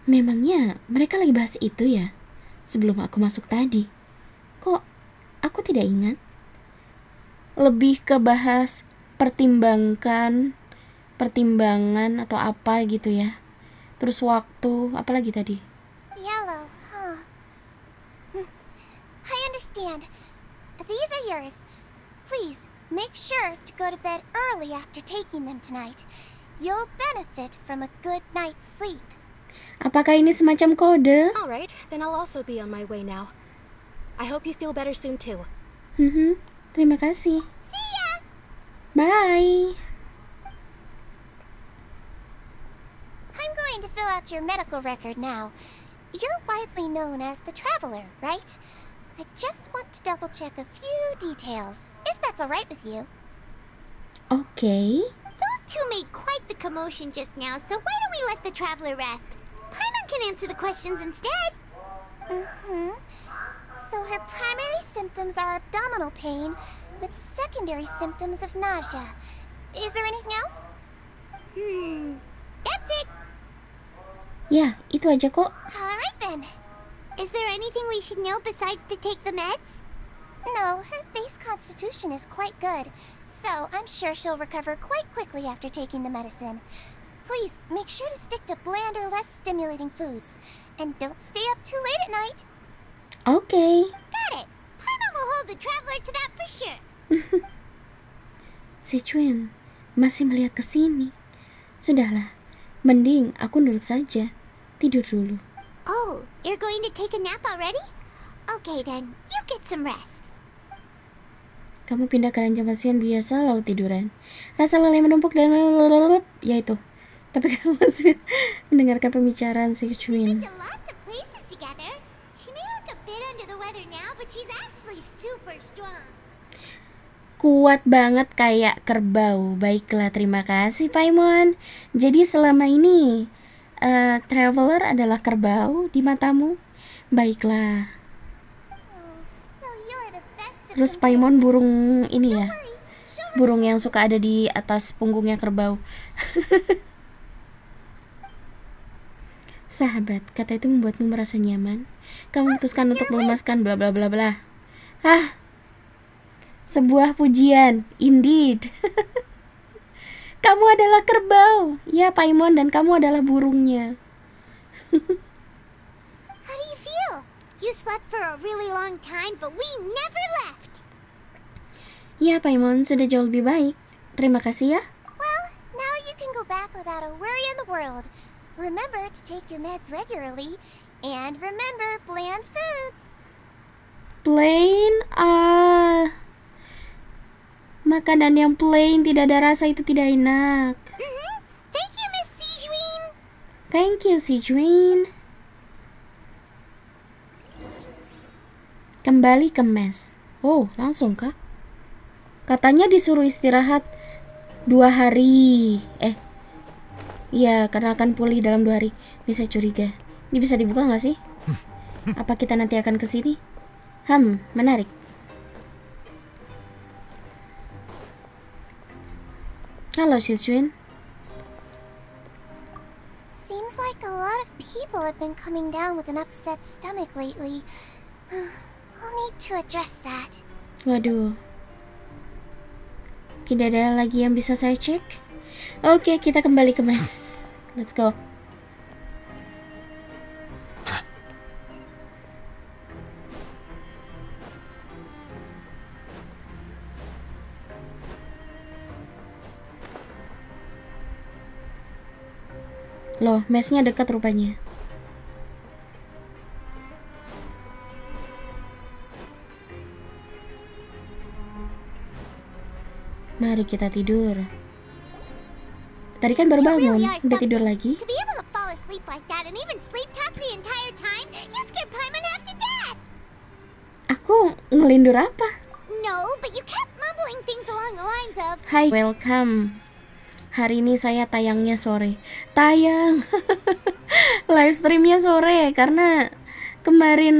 S1: Memangnya mereka lagi bahas itu ya? Sebelum aku masuk tadi. Kok aku tidak ingat? Lebih ke bahas pertimbangan atau apa gitu ya. Terus waktu, apalagi tadi?
S3: Yellow, huh? I understand. These are yours. Please, make sure to go to bed early after taking them tonight. You'll benefit from a good night's sleep.
S1: Apakah ini semacam kode?
S7: All right, then I'll also be on my way now. I hope you feel better soon too.
S1: Terima kasih.
S3: See ya!
S1: Bye.
S3: I'm going to fill out your medical record now. You're widely known as the Traveler, right? I just want to double-check a few details, if that's all right with you.
S1: Okay.
S3: Those two made quite the commotion just now, so why don't we let the Traveler rest? Paimon can answer the questions instead. So her primary symptoms are abdominal pain with secondary symptoms of nausea. Is there anything else? That's it.
S1: Ya, itu aja kok.
S3: All right then. Is there anything we should know besides to take the meds? No, her base constitution is quite good, so I'm sure she'll recover quite quickly after taking the medicine. Please, make sure to stick to bland or less stimulating foods. And don't stay up too late at night.
S1: Okay.
S3: Got it. Paimon will hold the Traveler to that for sure.
S1: Si Chuen masih melihat ke sini. Sudahlah, mending aku nurut saja. Tidur dulu.
S3: Oh, you're going to take a nap already? Okay then, you get some rest.
S1: Kamu pindah ke ranjang pasien biasa lalu tiduran. Rasa lelah menumpuk dan ya itu. Tapi kamu masih mendengarkan pembicaraan si Chuin.
S3: Been to lots of places together. She may look a bit under the weather now, but she's actually super strong.
S1: Kuat banget kayak kerbau. Baiklah, terima kasih Paimon. Jadi selama ini Traveler adalah kerbau di matamu? Baiklah.
S3: So you're the best of
S1: Terus
S3: the
S1: Paimon burung ini ya,
S3: worry. Show her
S1: burung yang suka ada di atas punggungnya kerbau. Sahabat, kata itu membuatmu merasa nyaman. Kamu memutuskan untuk melemaskan bla bla bla bla. Sebuah pujian, indeed. Kamu adalah kerbau. Ya, Paimon, dan kamu adalah burungnya.
S3: How do you feel? You slept for a really long time, but we never left.
S1: Ya, Paimon, sudah jauh lebih baik. Terima kasih ya.
S3: Well, now you can go back without a worry in the world. Remember to take your meds regularly, and remember bland foods.
S1: Plain, makanan yang plain tidak ada rasa itu tidak enak.
S3: Thank you, Miss Sijuin.
S1: Thank you, Sijuin. Kembali ke mes. Oh, langsung kah? Katanya disuruh istirahat 2 hari. Iya, karena akan pulih dalam 2 hari. Bisa curiga. Ini bisa dibuka nggak sih? Apa kita nanti akan ke sini? Menarik. Halo, Sijuin.
S3: Seems like a lot of people have been coming down with an upset stomach lately. I'll need to address that.
S1: Waduh. Tidak ada lagi yang bisa saya cek. Oke, kita kembali ke mes. Let's go. Loh, mesnya dekat rupanya. Mari kita tidur. Tadi kan baru bangun, udah tidur lagi.
S3: To be able to fall asleep like that and even sleep talk the entire time, you scared Paimon half to death.
S1: Aku ngelindur apa?
S3: No, but you kept mumbling things along the lines of,
S1: Hai, welcome. Hari ini saya tayangnya sore. Tayang. Live streamnya sore karena kemarin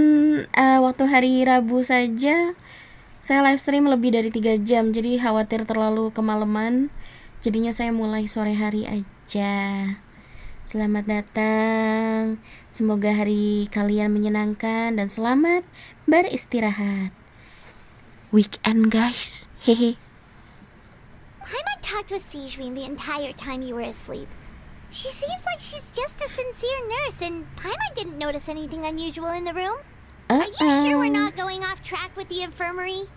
S1: waktu hari Rabu saja saya live stream lebih dari 3 jam. Jadi khawatir terlalu kemalaman. Jadinya saya mulai sore hari aja. Selamat datang. Semoga hari kalian menyenangkan dan selamat beristirahat. Weekend guys. Hehe.
S3: Paimon talked with Sijuin the entire time you were asleep. She seems like she's just a sincere nurse, and Paimon didn't notice anything unusual in the room. Are you sure we're not going off track with the infirmary?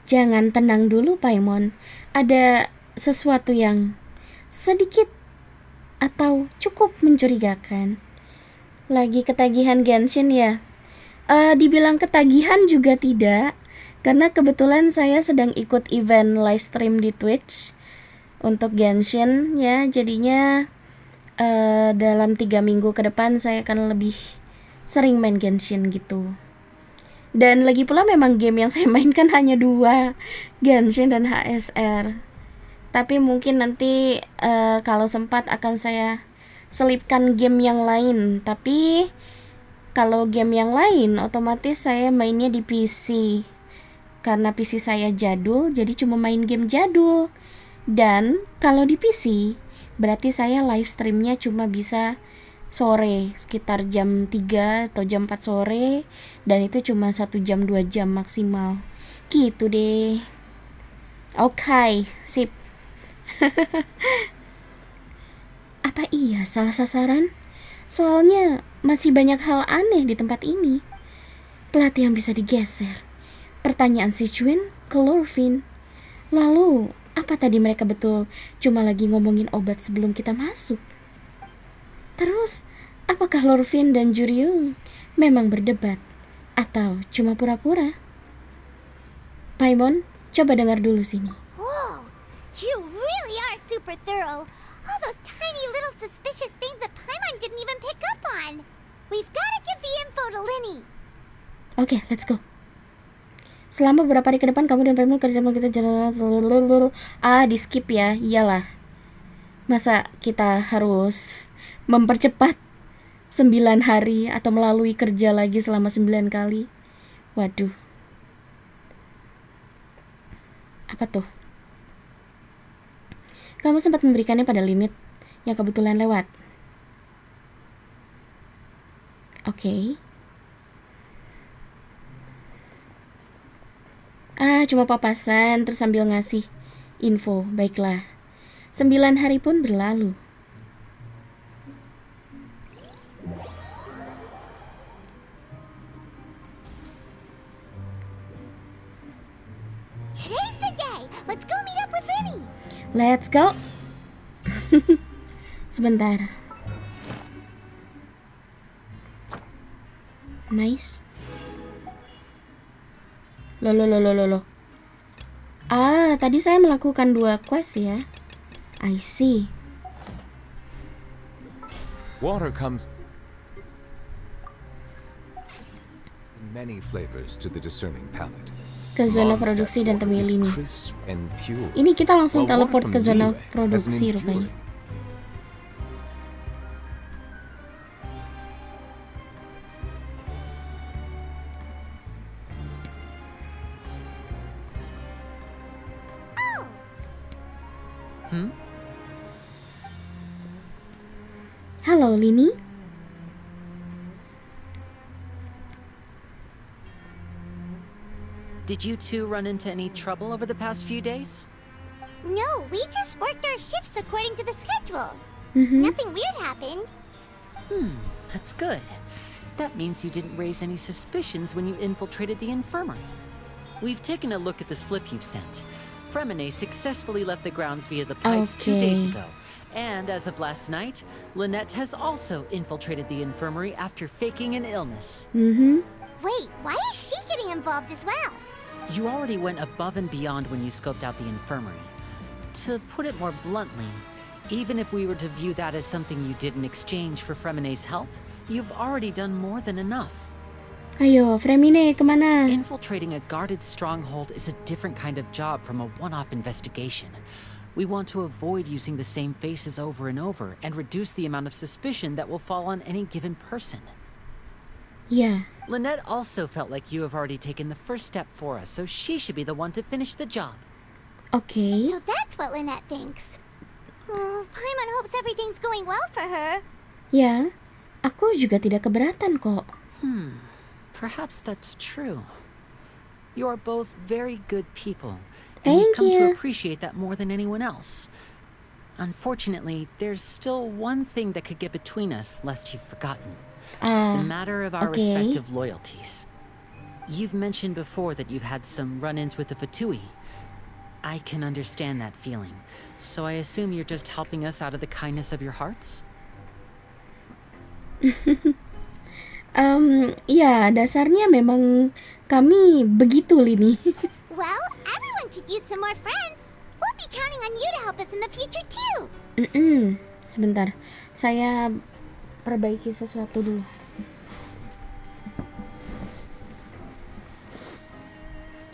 S1: Jangan, tenang dulu Paimon. Ada sesuatu yang sedikit atau cukup mencurigakan. Lagi ketagihan Genshin ya? Dibilang ketagihan juga tidak, karena kebetulan saya sedang ikut event live stream di Twitch untuk Genshin ya. Jadinya dalam 3 minggu ke depan saya akan lebih sering main Genshin gitu. Dan lagi pula memang game yang saya mainkan hanya 2, Genshin dan HSR. Tapi mungkin nanti kalau sempat akan saya selipkan game yang lain. Tapi kalau game yang lain otomatis saya mainnya di PC. Karena PC saya jadul, jadi cuma main game jadul. Dan kalau di PC, berarti saya live streamnya cuma bisa sore, sekitar jam 3 atau jam 4 sore. Dan itu cuma 1 jam 2 jam maksimal. Gitu deh. Oke, sip. Apa iya salah sasaran? Soalnya masih banyak hal aneh di tempat ini. Plat yang bisa digeser. Pertanyaan si Chuin ke Lorvin. Lalu, apa tadi mereka betul cuma lagi ngomongin obat sebelum kita masuk? Terus, apakah Lorvin dan Juryung memang berdebat? Atau cuma pura-pura? Paimon, Coba dengar dulu sini.
S3: Whoa, you really are super thorough. All those tiny little suspicious things that Paimon didn't even pick up on. We've got to give the info to Linny.
S1: Oke, let's go. Selama beberapa hari ke depan kamu dan Paimon kerja sama kita jalan. Di skip ya, iyalah. Masa kita harus mempercepat 9 hari atau melalui kerja lagi selama 9 kali? Waduh. Apa tuh? Kamu sempat memberikannya pada Limit yang kebetulan lewat. Oke. Cuma papasan terus sambil ngasih info. Baiklah. 9 hari pun berlalu.
S3: Today's the day. Let's go meet up with Linny.
S1: Let's go. Sebentar. Nice. Loh. Tadi saya melakukan 2 quest ya. I see.
S9: Water comes in many flavors to the discerning palate.
S1: Ke zona produksi dan temui Linny.
S9: Crisp and pure.
S1: Ini kita langsung
S9: While water
S1: teleport
S9: from
S1: ke zona
S9: Liyue has an
S1: produksi
S9: enduring
S1: rupanya. Halo, Linny.
S6: Did you two run into any trouble over the past few days?
S3: No, we just worked our shifts according to the schedule.
S1: Mhm.
S3: Nothing weird happened.
S6: That's good. That means you didn't raise any suspicions when you infiltrated the infirmary. We've taken a look at the slip you've sent. Fremine successfully left the grounds via the pipes 2 days
S1: Okay.
S6: ago. And as of last night, Lynette has also infiltrated the infirmary after faking an illness.
S3: Wait, why is she getting involved as well?
S6: You already went above and beyond when you scoped out the infirmary. To put it more bluntly, even if we were to view that as something you did in exchange for Fremine's help, you've already done more than enough.
S1: Ayo, Fremine, kemana?
S6: Infiltrating a guarded stronghold is a different kind of job from a one-off investigation. We want to avoid using the same faces over and over and reduce the amount of suspicion that will fall on any given person.
S1: Ya,
S6: Lynette also felt like you have already taken the first step for us, so she should be the one to finish the job.
S1: oke.
S3: So that's what Lynette thinks. Oh, Paimon hopes everything's going well for her.
S1: Ya, aku juga tidak keberatan kok.
S6: Perhaps that's true. You are both very good people, and
S1: Thank
S6: we've come to
S1: you.
S6: appreciate that more than anyone else. Unfortunately, there's still one thing that could get between us, lest you've forgotten. The matter of our
S1: okay.
S6: respective loyalties. You've mentioned before that you've had some run-ins with the Fatui. I can understand that feeling, so I assume you're just helping us out of the kindness of your hearts?
S1: Ya, dasarnya memang kami begitu, Linny.
S3: Well, everyone could use some more friends. We'll be counting on you to help us in the future too.
S1: Sebentar, saya perbaiki sesuatu dulu.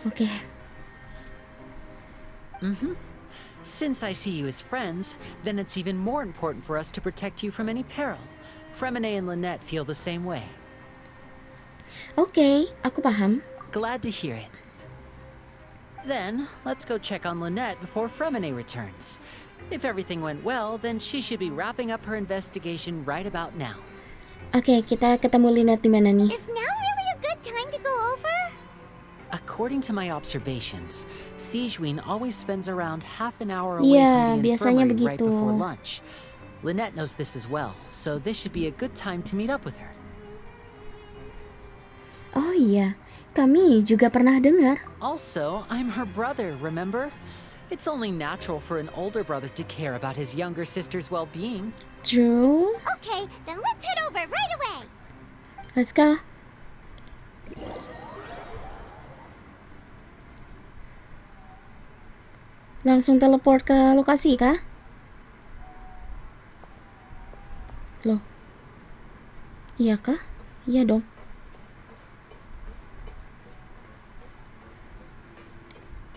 S1: Oke.
S6: Since I see you as friends, then it's even more important for us to protect you from any peril. Fremine and Lynette feel the same way.
S1: Oke, aku paham.
S6: Glad to hear it. Then, let's go check on Lynette before Fremine returns. If everything went well, then she should be wrapping up her investigation right about now.
S1: Oke, kita ketemu Lynette di mana nih?
S3: Is now really a good time to go over?
S6: According to my observations, Sijuin always spends around half an hour away
S1: Iya,
S6: from the
S1: biasanya
S6: infirmary right
S1: begitu.
S6: before lunch. Lynette knows this as well, so this should be a good time to meet up with her.
S1: Oh iya, kami juga pernah dengar.
S6: Also, I'm her brother, remember? It's only natural for an older brother to care about his younger sister's well-being.
S1: True.
S3: Okay, then let's head over right away.
S1: Let's go. Langsung teleport ke lokasi kah? Loh. Iya kah? Iya dong.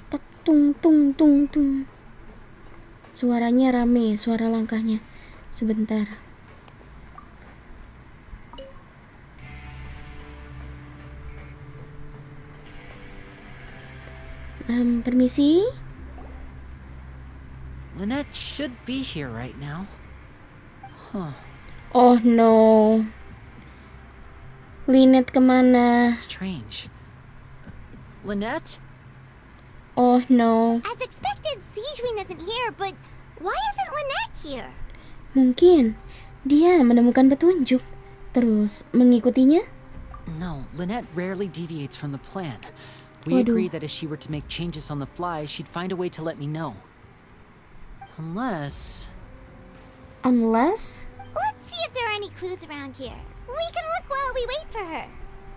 S1: Tak tung tung tung tung. Suaranya rame, suara langkahnya. Sebentar. Permisi?
S6: Lynette should be here right now. Huh.
S1: Oh no. Lynette kemana?
S6: Strange. Lynette?
S1: Oh no.
S3: As expected, Zijwin isn't here, but why isn't Lynette here?
S1: Mungkin dia menemukan petunjuk, terus mengikutinya?
S6: No, Lynette rarely deviates from the plan. We
S1: Waduh.
S6: agreed that if she were to make changes on the fly, she'd find a way to let me know. Unless...
S3: Let's see if there are any clues around here. We can look while we wait for her.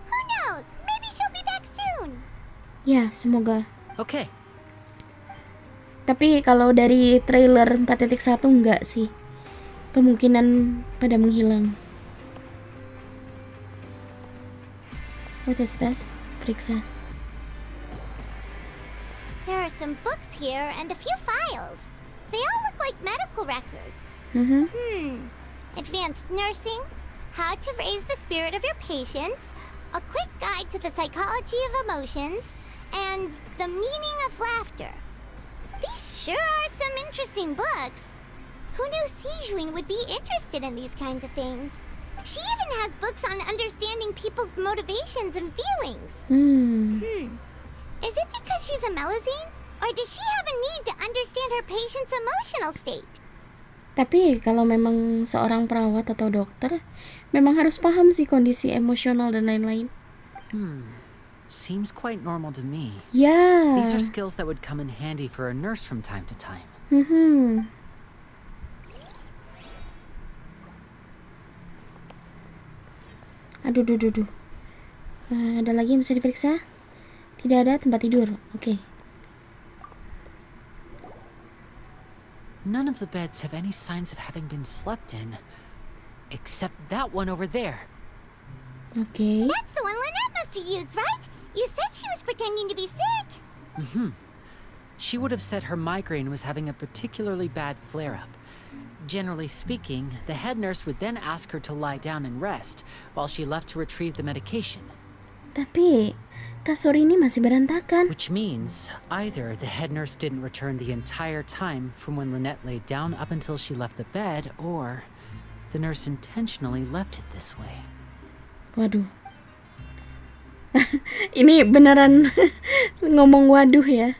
S3: Who knows? Maybe she'll be back soon.
S1: Ya, semoga.
S6: Okay.
S1: Tapi kalau dari trailer 4.1 enggak sih. Kemungkinan pada menghilang. What is this? Periksa.
S3: There are some books here and a few files. They all look like medical records. Advanced nursing, how to raise the spirit of your patients, a quick guide to the psychology of emotions, and the meaning of laughter. These sure are some interesting books. Who knew Zijwin would be interested in these kinds of things? She even has books on understanding people's motivations and feelings. Is it because she's a Melusine? Or does she have a need to understand her patient's emotional state?
S1: Tapi kalau memang seorang perawat atau dokter, memang harus paham sih kondisi emosional dan lain-lain.
S6: Seems quite normal to me.
S1: Ya.
S6: These are skills that would come in handy for a nurse from time to time.
S1: Aduh. Ada lagi yang bisa diperiksa? Tidak ada tempat tidur. Oke.
S6: None of the beds have any signs of having been slept in. Except that one over there.
S1: Oke.
S3: That's the one Lynette must have used, right? You said she was pretending to be sick.
S6: She would have said her migraine was having a particularly bad flare-up. Generally speaking, the head nurse would then ask her to lie down and rest, while she left to retrieve the medication.
S1: Tapi kasur ini masih berantakan.
S6: Which means either the head nurse didn't return the entire time from when Lynette laid down up until she left the bed, or the nurse intentionally left it this way.
S1: Waduh. Ini beneran ngomong waduh ya.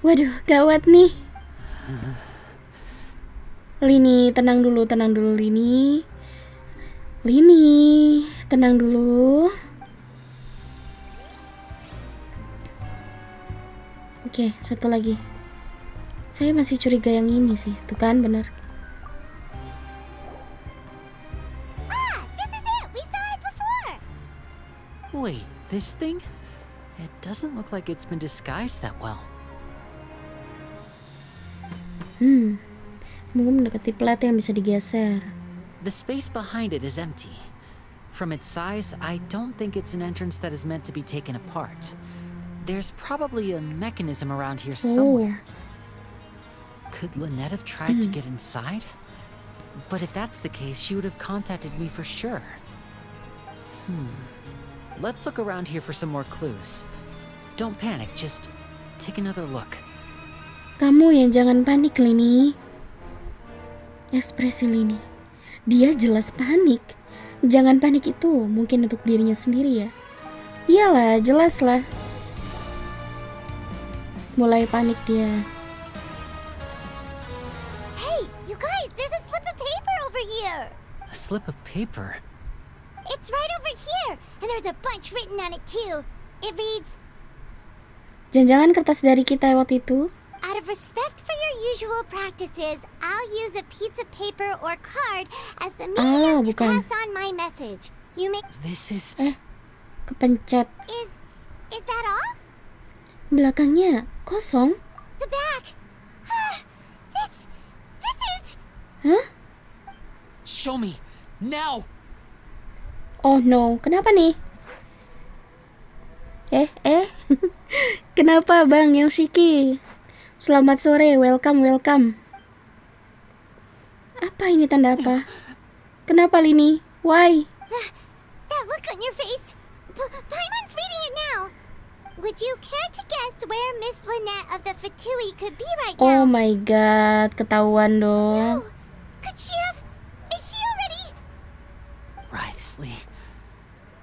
S1: Waduh, gawat nih. Lini, tenang dulu Lini. Lini, tenang dulu. Oke, satu lagi. Saya masih curiga yang ini sih. Tuh kan, bener.
S3: This is it! We saw it before!
S6: Wait, this thing? It doesn't look like it's been disguised that well.
S1: Mungkin mendekati plat yang bisa digeser.
S6: The space behind it is empty. From its size, I don't think it's an entrance that is meant to be taken apart. There's probably a mechanism around here somewhere. Could Lynette have tried to get inside? But if that's the case, she would have contacted me for sure. Let's look around here for some more clues. Don't panic, just take another look.
S1: Kamu yang jangan panik, Lini. Ekspresi Lini. Dia jelas panik. Jangan panik itu mungkin untuk dirinya sendiri ya. Iyalah, jelas lah. Mulai panik dia.
S3: Hey, you guys, there's a slip of paper over here!
S6: A slip of paper?
S3: It's right over here, and there's a bunch written on it too. It reads,
S1: Jangan-jangan kertas dari kita waktu itu.
S3: out of respect for your usual practices, I'll use a piece of paper or card as the medium to
S1: bukan.
S3: pass on my message. You may...
S6: This is...
S1: Kepencet.
S3: Is that all?
S1: Belakangnya kosong.
S3: The back.
S1: Hah?
S6: Show me, now!
S1: Oh no, kenapa nih? Kenapa Bang Yoshiki? Selamat sore, welcome. Apa ini, tanda apa? Kenapa Lini? Why?
S3: That look on your face. Paimon's reading it now. Would you care to guess where Miss Lynette of the Fatui could be right
S1: Oh
S3: now?
S1: my god, ketahuan dong.
S3: No. Could she have? Is she already?
S6: Wriothesley.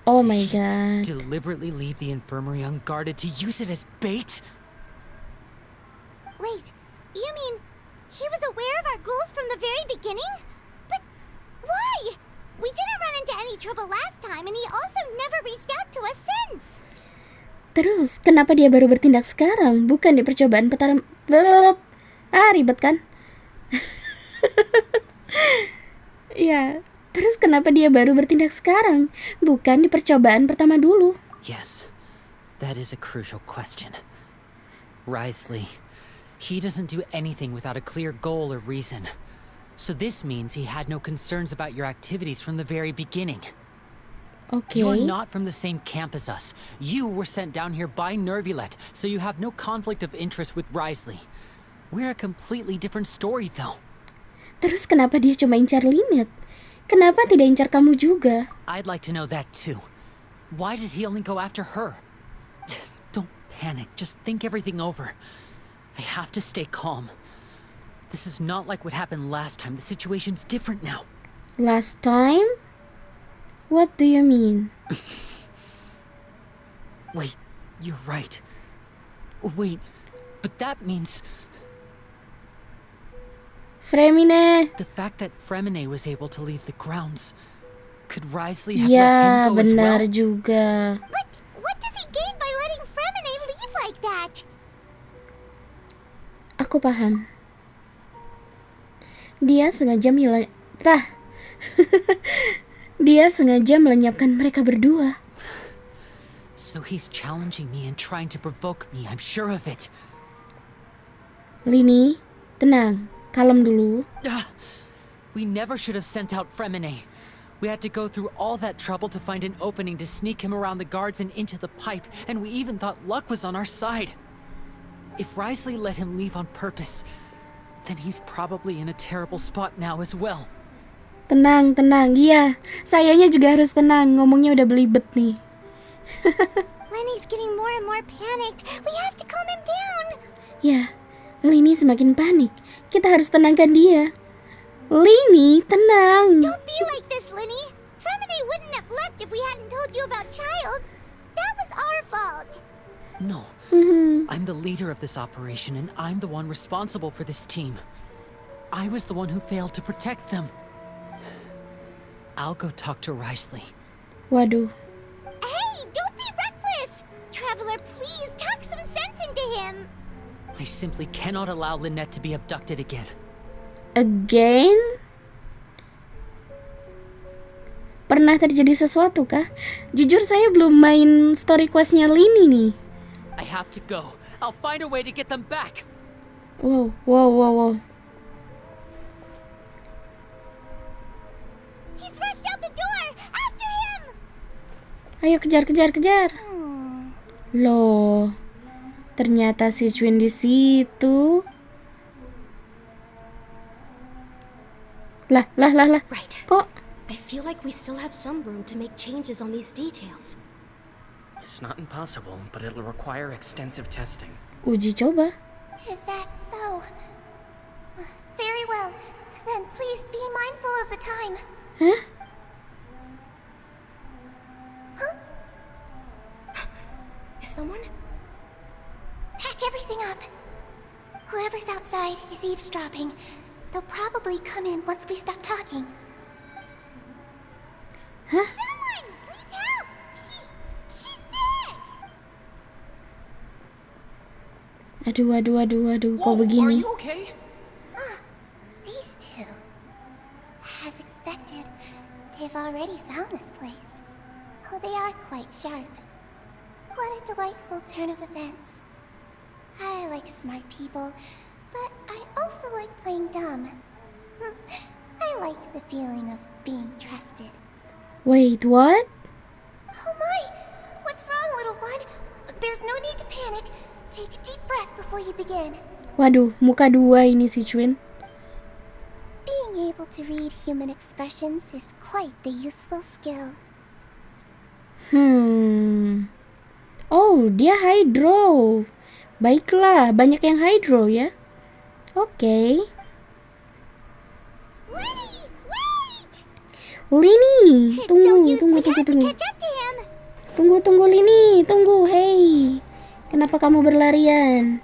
S1: Oh my god.
S6: Deliberately leave the infirmary unguarded to use it as bait?
S3: Wait, you mean he was aware of our goals from the very beginning? But why? We didn't run into any trouble last time, and he also never reached out to us since.
S1: Terus, kenapa dia baru bertindak sekarang? Bukan di percobaan pertama. Ribet kan? Ya, terus kenapa dia baru bertindak sekarang? Bukan di percobaan pertama dulu.
S6: Yes, that is a crucial question. Wriothesley, he doesn't do anything without a clear goal or reason. So this means he had no concerns about your activities from the very beginning.
S1: Okay.
S6: You're not from the same camp as us. You were sent down here by Nervulet, so you have no conflict of interest with Wriothesley. We're a completely different story, though.
S1: Terus kenapa dia cuma incar Lynette? Kenapa tidak incar kamu juga?
S6: I'd like to know that, too. Why did he only go after her? Don't panic. Just think everything over. I have to stay calm. This is not like what happened last time. The situation's different now.
S1: Last time? What do you mean?
S6: Wait, you're right. Wait, but that means
S1: Fremine.
S6: the fact that Fremine was able to leave the grounds. Could Wriothesley have let
S1: Ya,
S6: him go as
S1: benar
S6: well?
S1: juga.
S3: But what does he gain by letting Fremine leave like that?
S1: Aku paham. Dia sengaja Dia sengaja melenyapkan mereka berdua.
S6: So he's challenging me and trying to provoke me, I'm sure of it.
S1: Lini, tenang. Kalem dulu.
S6: We never should have sent out Fremine. We had to go through all that trouble to find an opening to sneak him around the guards and into the pipe, and we even thought luck was on our side. If Wriothesley let him leave on purpose, then he's probably in a terrible spot now as well.
S1: Tenang. Iya, sayanya juga harus tenang. Ngomongnya udah belibet nih.
S3: Lenny's getting more and more panicked. We have to calm him down.
S1: Ya, Lini semakin panik. Kita harus tenangkan dia. Lini, tenang.
S3: Don't be like this, Lenny. Fremine wouldn't have left if we hadn't told you about Child. That was our fault.
S6: No, I'm the leader of this operation, and I'm the one responsible for this team. I was the one who failed to protect them. I'll go talk to Wriothesley.
S1: Waduh.
S3: Hey, don't be reckless. Traveler, please talk some sense into him.
S6: I simply cannot allow Lynette to be abducted again.
S1: Again? Pernah terjadi sesuatu kah? Jujur saya belum main story questnya Lini nih.
S6: I have to go. I'll find a way to get them back.
S1: Wow.
S3: He's rushed out the door. After him.
S1: Ayo kejar. Loh, ternyata si Chwin di situ. Lah.
S7: Right.
S1: Kok?
S7: I feel like we still have some room to make changes on these details.
S8: It's not impossible, but it'll require extensive testing.
S1: Uji coba.
S3: Is that so? Very well. Then please be mindful of the time.
S1: Hah?
S3: Huh? Is someone? Pack everything up. Whoever's outside is eavesdropping. They'll probably come in once we stop talking.
S1: Hah?
S3: Someone, please help! She's sick!
S1: Aduh, kok begini?
S6: Okay?
S3: These two. As expected, they've already found this place. Oh, they are quite sharp. What a delightful turn of events. I like smart people, but I also like playing dumb. I like the feeling of being trusted.
S1: Wait, what?
S3: Oh my! What's wrong, little one? There's no need to panic. Take a deep breath before you begin.
S1: Waduh, muka dua ini si Chuen.
S3: Being able to read human expressions is quite the useful skill.
S1: Oh, dia hydro. Baiklah, banyak yang hydro ya. Oke.
S3: Wait!
S1: Lini,
S3: It's no use,
S1: tunggu.
S3: we have to catch up to him.
S1: Tunggu Lini, tunggu. Hey. Kenapa kamu berlarian?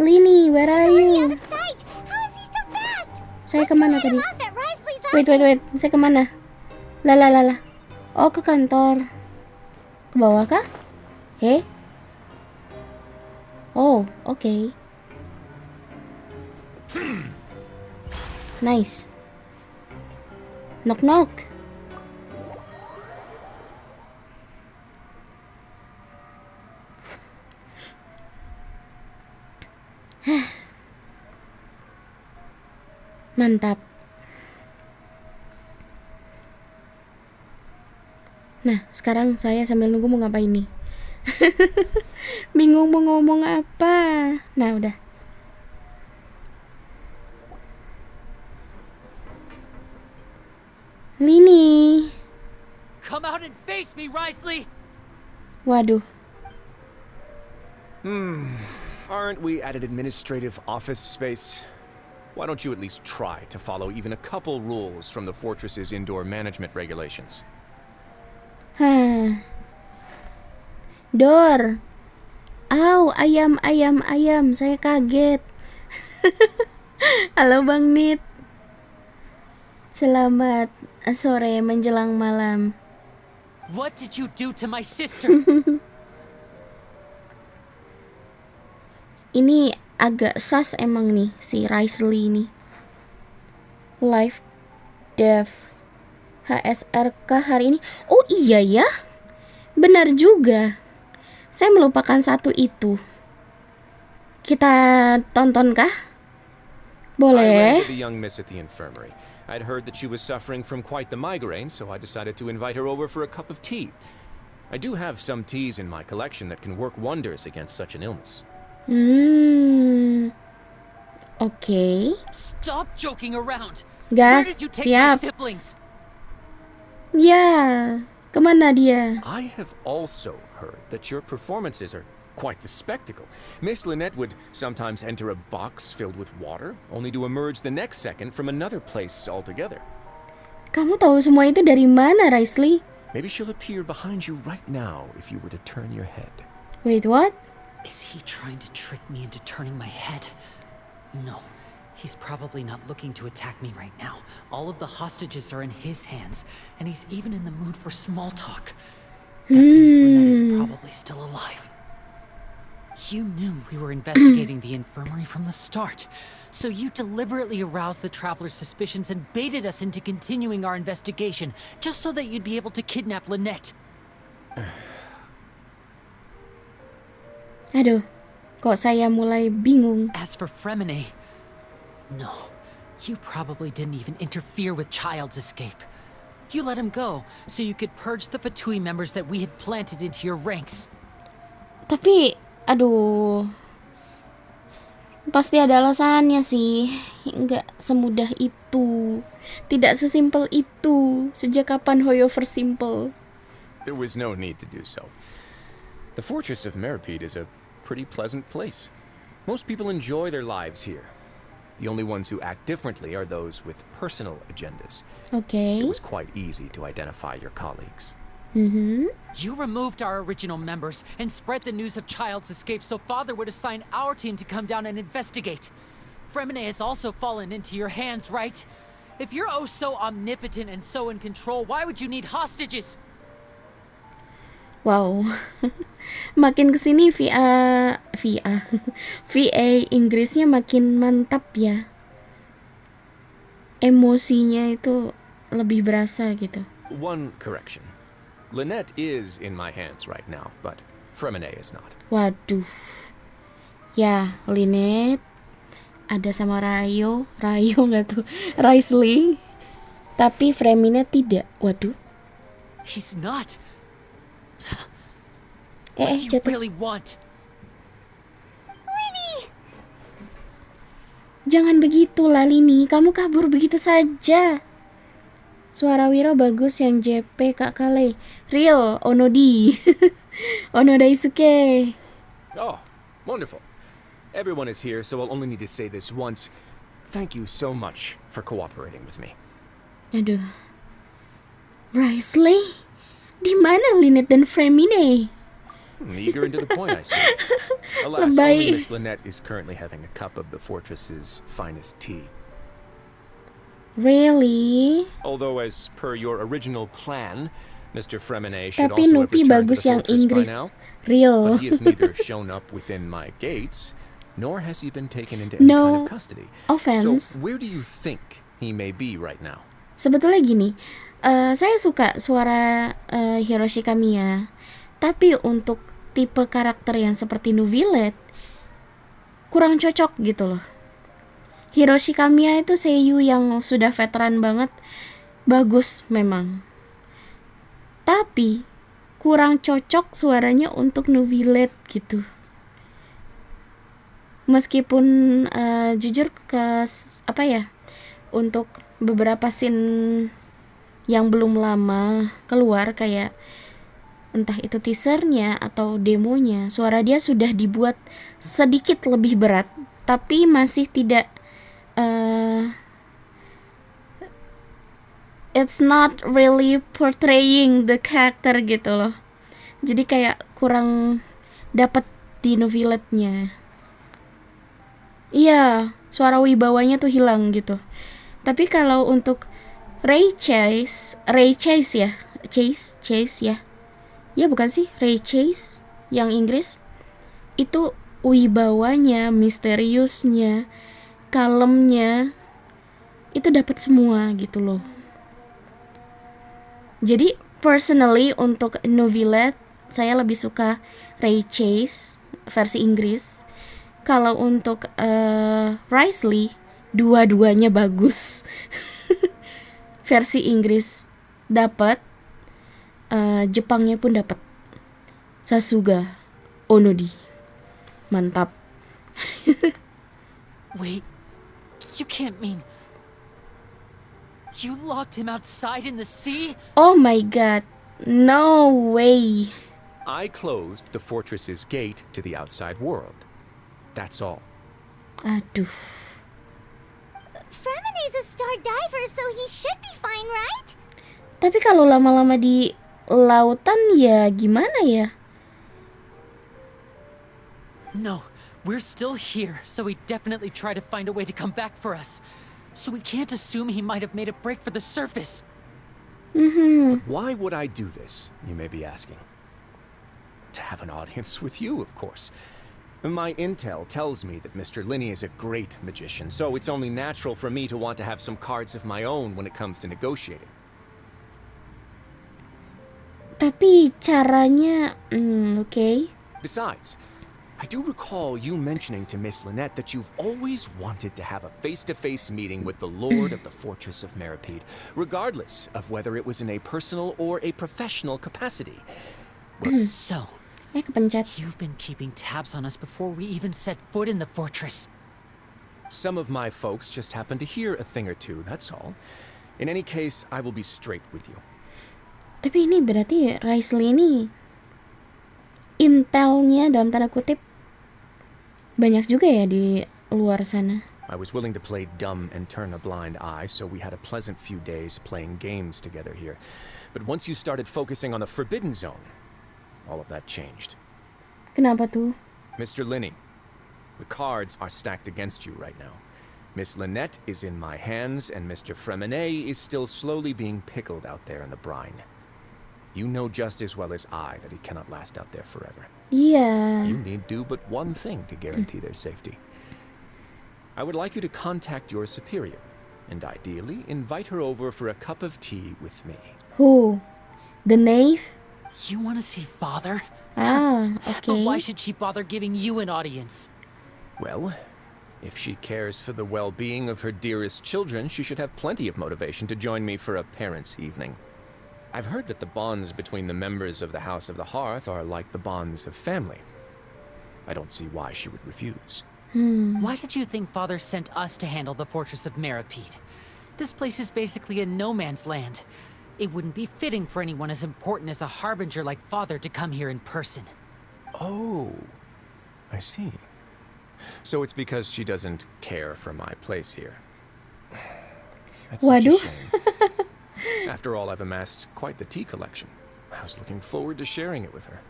S1: Lini, where are
S3: Already
S1: you?
S3: out of sight. How is he so fast?
S1: Saya
S3: Let's
S1: kemana
S3: go
S1: tadi?
S3: let him off at Risley's
S1: Wait. Saya kemana? Lah. Oh, ke kantor. Ke bawah kah? Oh, oke. Nice. Knock. Mantap. Nah, sekarang saya sambil nunggu mau ngapain nih. Bingung mau ngomong apa. Nah, udah. Lini.
S6: Come out and face me, Risley!
S1: Waduh.
S10: Aren't we at an administrative office space? Why don't you at least try to follow even a couple rules from the fortress's indoor management regulations?
S1: Dor. Au, ayam. Saya kaget. Halo Bang Nit. Selamat sore menjelang malam.
S6: What did you do to my sister?
S1: Ini agak sus emang nih si Risley ini. Live Dev HSRK hari ini. Oh iya ya. Benar juga. Saya melupakan satu itu. Kita tonton kah?
S10: I
S1: Boleh.
S10: ran into the young miss at the infirmary. I'd heard that she was suffering from quite the migraine, so I decided to invite her over for a cup of tea. I do have some teas in my collection that can work wonders against such an illness.
S1: Oke.
S6: Stop joking around! Where
S1: Gas,
S6: did you take my
S1: siap.
S6: siblings?
S1: Ya, kemana dia?
S10: I have also heard that your performances are quite the spectacle. Miss Lynette would sometimes enter a box filled with water, only to emerge the next second from another place altogether.
S1: Kamu tahu semua itu dari mana, Risley?
S10: Maybe she'll appear behind you right now if you were to turn your head.
S1: Wait, what?
S6: Is he trying to trick me into turning my head? No. He's probably not looking to attack me right now. All of the hostages are in his hands, and he's even in the mood for small talk. That means Lynette is probably still alive. You knew we were investigating the infirmary from the start, so you deliberately aroused the traveler's suspicions and baited us into continuing our investigation, just so that you'd be able to kidnap Lynette.
S1: Aduh, kok saya mulai bingung.
S6: As for Fremine, no, you probably didn't even interfere with Child's escape. You let him go, so you could purge the Fatui members that we had planted into your ranks.
S1: Tapi, aduh, pasti ada alasannya sih. Nggak semudah itu. Tidak sesimpel itu. Sejak kapan Hoyover simple?
S10: There was no need to do so. The fortress of Meripede is a pretty pleasant place. Most people enjoy their lives here. The only ones who act differently are those with personal agendas.
S1: Oke.
S10: It was quite easy to identify your colleagues.
S6: You removed our original members and spread the news of Child's escape so Father would assign our team to come down and investigate. Fremine has also fallen into your hands, right? If you're oh so omnipotent and so in control, why would you need hostages?
S1: Wow. Makin kesini VA Inggrisnya makin mantap ya. Emosinya itu lebih berasa gitu.
S10: One correction. Lynette is in my hands right now, but Fremine is not.
S1: Waduh. Ya, Lynette ada sama Rayo nggak tuh? Risley. Tapi Fremine tidak. Waduh.
S6: He's not. What do you
S1: Jatuh.
S6: really want?
S1: Jangan begitu lah Lini, kamu kabur begitu saja. Suara Wiro bagus yang JP Kak Kale. Real, Onodi. Ono Daisuke.
S10: Oh, wonderful. Everyone is here, so I'll only need to say this once. Thank you so much for cooperating with me.
S1: Aduh. Risley? Di mana Lynette dan Fremine?
S10: Eager and to the point, I see. Alas,
S1: Lebay.
S10: only Miss Lynette is currently having a cup of the fortress's finest tea.
S1: Really?
S10: Although, as per your original plan, Mr. Fremine should
S1: Tapi
S10: also have
S1: Nupi
S10: returned to
S1: bagus
S10: the
S1: yang
S10: fortress by
S1: Inggris.
S10: now.
S1: Real.
S10: But he has neither shown up within my gates, nor has he been taken into any
S1: No
S10: kind of custody.
S1: offense.
S10: So, where do you think he may be right now?
S1: Sebetulnya gini, saya suka suara Hiroshi Kamiya. Tapi untuk tipe karakter yang seperti Nuvillet kurang cocok gitu loh. Hiroshi Kamiya itu seiyu yang sudah veteran banget, bagus memang. Tapi kurang cocok suaranya untuk Nuvillet gitu. Meskipun jujur untuk beberapa scene yang belum lama keluar kayak entah itu teasernya atau demonya, suara dia sudah dibuat sedikit lebih berat, tapi masih tidak it's not really portraying the character gitu loh. Jadi kayak kurang dapet di Novilette-nya. Iya, suara wibawanya tuh hilang gitu. Tapi kalau untuk Ray Chase ya. Chase ya. Ya bukan sih, Ray Chase yang Inggris. Itu wibawanya, misteriusnya, kalemnya itu dapat semua gitu loh. Jadi personally untuk Novilette saya lebih suka Ray Chase versi Inggris. Kalau untuk Risley dua-duanya bagus. Versi Inggris dapat, Jepangnya pun dapat. Sasuga Onodi. Mantap.
S6: Wait, you can't mean... You locked him outside in the sea?
S1: Oh my god. No way.
S10: I closed the fortress's gate to the outside world. That's all.
S1: Aduh.
S3: Fremine's a star diver, so he should be fine, right?
S1: Tapi kalau lama-lama di lautan ya gimana ya?
S6: No, we're still here, so he definitely tried to find a way to come back for us. So we can't assume he might have made a break for the surface.
S10: Why would I do this, you may be asking? To have an audience with you, of course. My intel tells me that Mr. Linney is a great magician, so it's only natural for me to want to have some cards of my own when it comes to negotiating.
S1: Tapi caranya, okay.
S10: Besides, I do recall you mentioning to Miss Lynette that you've always wanted to have a face-to-face meeting with the Lord of the Fortress of Meripede, regardless of whether it was in a personal or a professional capacity.
S6: So,
S1: Kepencet.
S6: you've been keeping tabs on us before we even set foot in the fortress.
S10: Some of my folks just happened to hear a thing or two, that's all. In any case, I will be straight with you.
S1: Tapi ini berarti Risley ini intelnya dalam tanda kutip banyak juga ya di luar sana.
S10: I was willing to play dumb and turn a blind eye, so we had a pleasant few days playing games together here. But once you started focusing on the Forbidden Zone, all of that changed.
S1: Kenapa tuh?
S10: Mr. Linney, the cards are stacked against you right now. Miss Lynette is in my hands, and Mr. Fremine is still slowly being pickled out there in the brine. You know just as well as I that he cannot last out there forever.
S1: Iya.
S10: You need do but one thing to guarantee their safety. I would like you to contact your superior, and ideally invite her over for a cup of tea with me.
S1: Who? The knave?
S6: You want to see Father?
S1: Ah,
S6: But
S1: okay.
S6: why should she bother giving you an audience?
S10: Well, If she cares for the well-being of her dearest children, she should have plenty of motivation to join me for a parents' evening. I've heard that the bonds between the members of the House of the Hearth are like the bonds of family. I don't see why she would refuse.
S6: Why did you think Father sent us to handle the Fortress of Meripede? This place is basically a no-man's land. It wouldn't be fitting for anyone as important as a harbinger like Father to come here in person.
S10: Oh, I see. So it's because she doesn't care for my place here. That's such a
S1: Waduh.
S10: shame. After all, I've amassed quite the tea collection. I was looking forward to sharing it with her.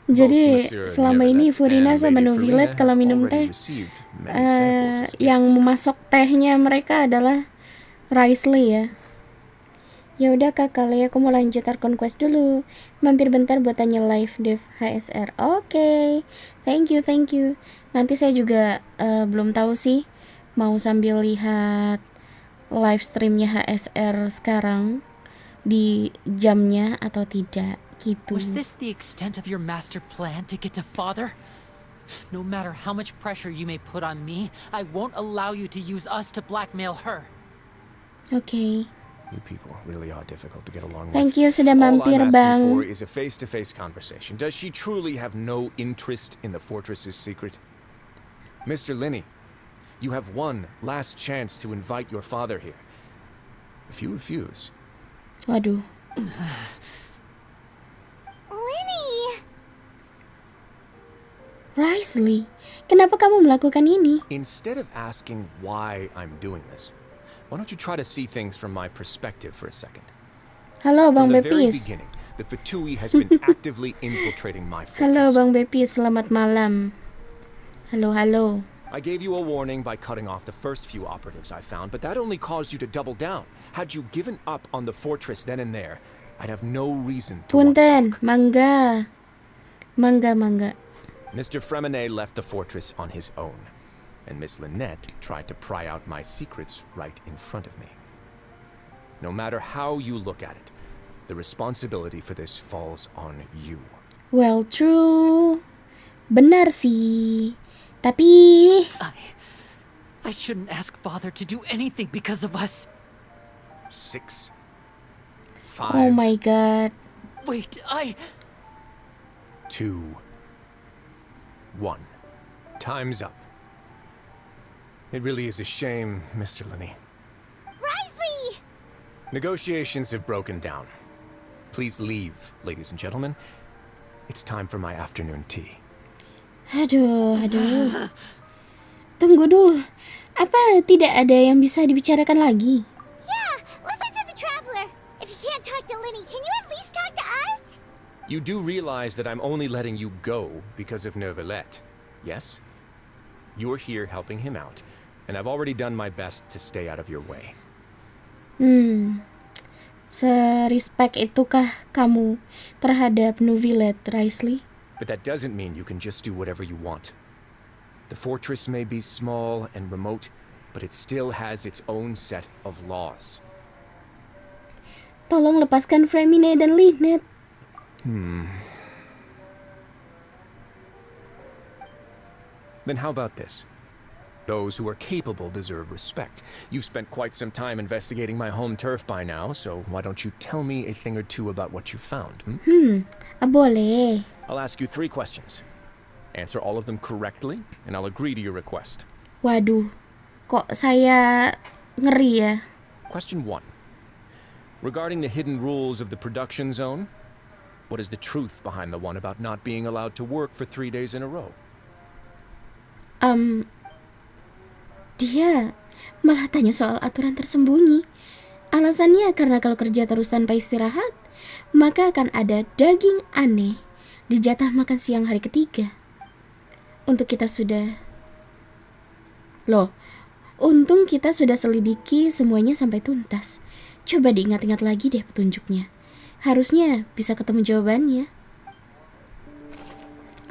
S1: Jadi
S10: Monsieur
S1: selama ini
S10: Neverlet
S1: Furina
S10: and
S1: sama
S10: Lady
S1: Novilet
S10: Farina
S1: kalau
S10: have
S1: minum
S10: already
S1: teh,
S10: received many samples as
S1: yang
S10: gifts.
S1: memasok tehnya mereka adalah Risley ya. Ya udah Kakak Lea, aku mau lanjut Archon Quest dulu. Mampir bentar buat tanya live dev HSR. Oke. Thank you, thank you. Nanti saya juga belum tahu sih mau sambil lihat live streamnya HSR sekarang di jamnya atau tidak gitu.
S6: Was this the extent of your master plan to get to Father? No matter how much pressure you may put on me, I won't allow you to use us to blackmail her.
S1: Oke.
S10: You people really are difficult to get along
S1: Thank
S10: with.
S1: you sudah
S10: All
S1: mampir,
S10: I'm
S1: Bang.
S10: asking for is a face-to-face conversation. Does she truly have no interest in the fortress's secret? Mr. Linney, you have one last chance to invite your father here. If you refuse,
S1: Waduh.
S3: Linny!
S1: Risley, kenapa kamu melakukan ini?
S10: instead of asking why I'm doing this, why don't you try to see things from my perspective for a second?
S1: Halo Bang
S10: From the very
S1: Bepis.
S10: beginning, the Fatui has been actively infiltrating my
S1: Halo
S10: fortress.
S1: Bang Bepis, selamat malam. Halo, halo.
S10: I gave you a warning by cutting off the first few operatives I found, but that only caused you to double down. Had you given up on the fortress then and there, I'd have no reason to want to
S1: Fontaine,
S10: talk.
S1: mangga. Mangga.
S10: Mr. Fremenet left the fortress on his own, and Miss Lynette tried to pry out my secrets right in front of me. No matter how you look at it, the responsibility for this falls on you.
S1: Well, true. Benar sih. Tapi
S6: I shouldn't ask Father to do anything because of us.
S10: 6,
S1: oh
S10: 5,
S1: my god.
S6: Wait,
S10: 2, 1. Time's up. It really is a shame, Mr. Linney.
S3: Risley!
S10: Negotiations have broken down. Please leave, ladies and gentlemen. It's time for my afternoon tea.
S1: Aduh. Tunggu dulu. Apa tidak ada yang bisa dibicarakan lagi?
S3: Yeah, listen to the Traveler. If you can't talk to Linny, can you at least talk to us?
S10: You do realize that I'm only letting you go because of Neverlet, yes? You're here helping him out, and I've already done my best to stay out of your way.
S1: Se-respect itukah kamu terhadap Novilet, Risley?
S10: But that doesn't mean you can just do whatever you want. The fortress may be small and remote, but it still has its own set of laws.
S1: Tolong lepaskan Fremine dan Lynette.
S10: Then how about this? Those who are capable deserve respect. You've spent quite some time investigating my home turf by now, so why don't you tell me a thing or two about what you found?
S1: Boleh.
S10: I'll ask you 3 questions. Answer all of them correctly, and I'll agree to your request.
S1: Waduh, kok saya ngeri ya?
S10: Question 1. Regarding the hidden rules of the production zone, what is the truth behind the one about not being allowed to work for 3 days in a row?
S1: Dia malah tanya soal aturan tersembunyi. Alasannya karena kalau kerja terus tanpa istirahat, maka akan ada daging aneh di jatah makan siang hari ketiga. Untung kita sudah selidiki semuanya sampai tuntas. Coba diingat-ingat lagi deh petunjuknya. Harusnya bisa ketemu jawabannya.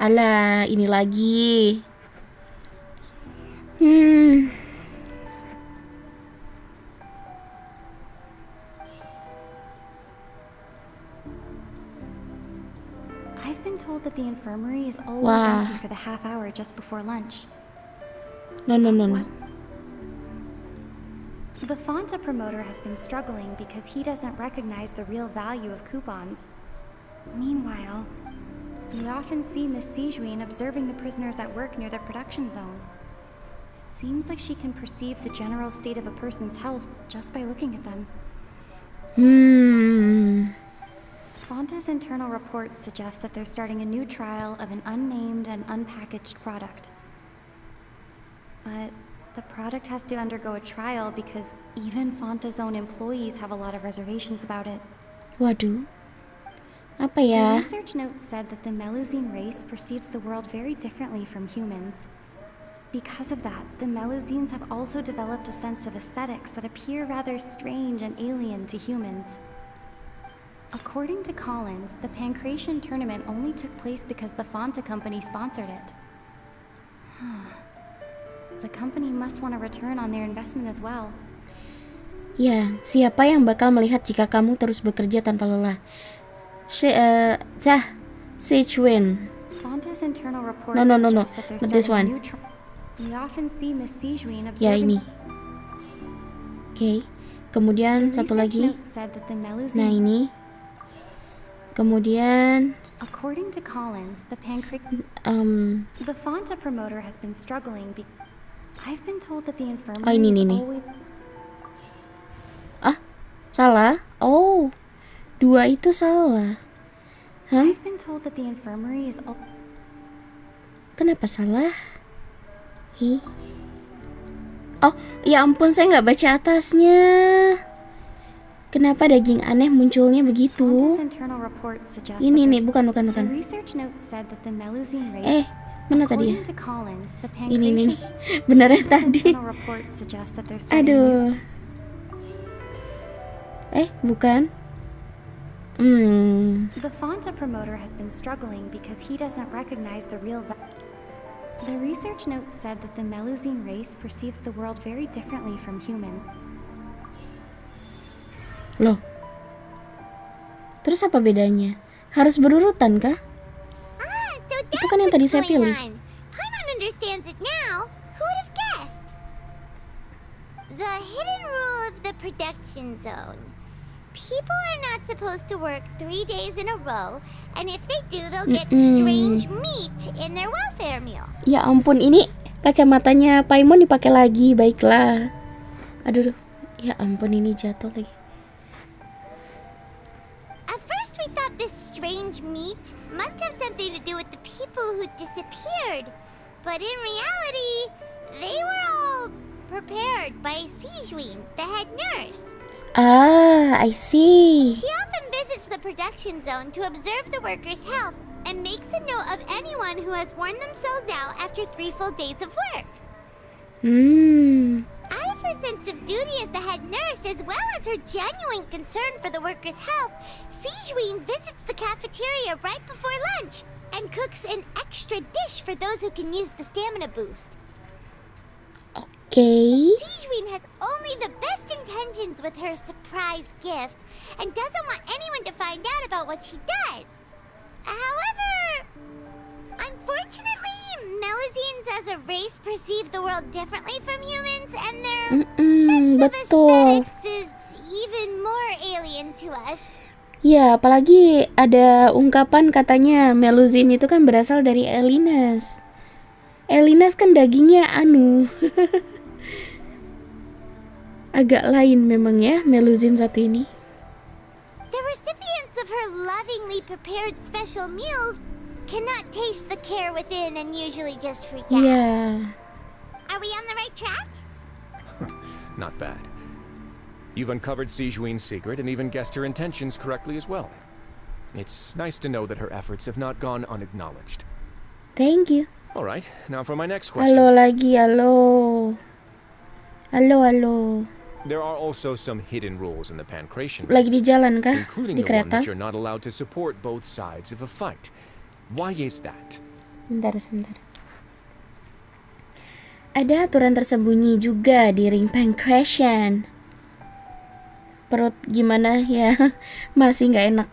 S1: Alah, ini lagi.
S11: I've been told that the infirmary is always
S1: Wah.
S11: empty for the half hour just before lunch.
S1: No.
S11: The Fonta promoter has been struggling because he doesn't recognize the real value of coupons. Meanwhile, we often see Miss Sijuin observing the prisoners at work near the production zone. It seems like she can perceive the general state of a person's health just by looking at them. Fonta's internal reports suggest that they're starting a new trial of an unnamed and unpackaged product. But the product has to undergo a trial because even Fonta's own employees have a lot of reservations about it.
S1: Waduh. Apa
S11: The
S1: ya?
S11: research note said that the Melusine race perceives the world very differently from humans. Because of that, the Melusines have also developed a sense of aesthetics that appear rather strange and alien to humans. According to Collins, the Pancration tournament only took place because the Fonta company sponsored it. The company must want a return on their investment as well.
S1: Ya, siapa yang bakal melihat jika kamu terus bekerja tanpa lelah? Sijuin.
S11: Fonta's internal report
S1: No.
S11: suggests that they're
S1: But this
S11: starting a
S1: one.
S11: new We often see Miss Sijuin
S1: Ya,
S11: observing.
S1: ini. Oke. Kemudian
S11: The
S1: satu
S11: research
S1: lagi.
S11: note said that the Melusine.
S1: Nah, ini. Kemudian
S11: According to Collins, the the Fonta promoter has been struggling. I've been told that the infirmary
S1: ini,
S11: is
S1: ini.
S11: always.
S1: salah. Oh. 2 itu salah.
S11: I've been told that the infirmary is.
S1: Kenapa salah? Oh, ya ampun, saya nggak baca atasnya. Kenapa daging aneh munculnya begitu?
S11: Fonta's internal report suggests
S1: Ini
S11: that
S1: nih, bukan.
S11: The research note said that the Melusine race.
S1: Mana tadi ya?
S11: According to Collins, the
S1: Ini nih.
S11: Pancration.
S1: Bener ya
S11: Fonta's
S1: tadi?
S11: internal report suggests that they're starting a new.
S1: Aduh. Bukan.
S11: The Fonta promoter has been struggling because he doesn't recognize the real value. The research note said that the Melusine race perceives the world very differently from human.
S1: Loh. Terus apa bedanya? Harus berurutan kah?
S3: So
S1: Itu kan yang tadi saya pilih.
S3: Paimon understands it now. Who would have guessed? The hidden rule of the production zone. People are not supposed to work 3 days in a row, and if they do, they'll get strange meat in their welfare meal.
S1: Ya ampun, ini kacamatanya Paimon dipakai lagi. Baiklah. Aduh. Ya ampun, ini jatuh lagi.
S3: At first we thought this strange meat must have something to do with the people who disappeared. But in reality, they were all prepared by Sijuin, the head nurse.
S1: I see.
S3: She often visits the production zone to observe the workers' health and makes a note of anyone who has worn themselves out after 3 full days of work. Out of her sense of duty as the head nurse, as well as her genuine concern for the workers' health, Sijuin visits the cafeteria right before lunch and cooks an extra dish for those who can use the stamina boost.
S1: Okay.
S3: Sijuin has only the best intentions with her surprise gift and doesn't want anyone to find out about what she does. However, unfortunately, Melusines as a race perceive the world differently from humans, and their sense of aesthetics is even more alien to us.
S1: Ya, apalagi ada ungkapan katanya Melusine itu kan berasal dari Elinas. Elinas kan dagingnya agak lain memang ya Melusine satu ini.
S3: The recipients of her lovingly prepared special meals cannot taste the care within and usually just freak out.
S1: Yeah.
S3: Are we on the right track?
S10: Not bad. You've uncovered Sijuin's secret and even guessed her intentions correctly as well. It's nice to know that her efforts have not gone unacknowledged.
S1: Thank you.
S10: All right, now for my next question.
S1: Halo lagi, halo. Halo.
S10: There are also some hidden rules in the Pancration,
S1: Lagi di jalan kah?
S10: including
S1: Di
S10: the one
S1: kereta?
S10: that you're not allowed to support both sides of a fight. Why is that?
S1: Sebentar. Ada aturan tersembunyi juga di ring Pancration. Perut gimana ya? Masih nggak enak.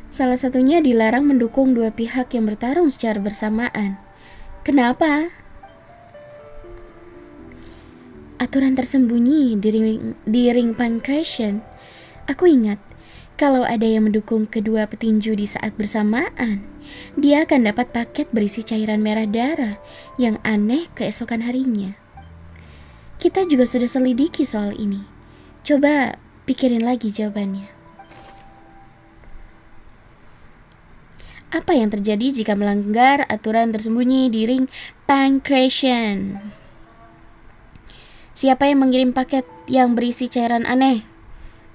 S1: Salah satunya dilarang mendukung dua pihak yang bertarung secara bersamaan. Kenapa? aturan tersembunyi di ring pancreation. Aku ingat, kalau ada yang mendukung kedua petinju di saat bersamaan, dia akan dapat paket berisi cairan merah darah yang aneh keesokan harinya. Kita juga sudah selidiki soal ini. Coba pikirin lagi jawabannya. Apa yang terjadi jika melanggar aturan tersembunyi di ring pancreation? Siapa yang mengirim paket yang berisi cairan aneh?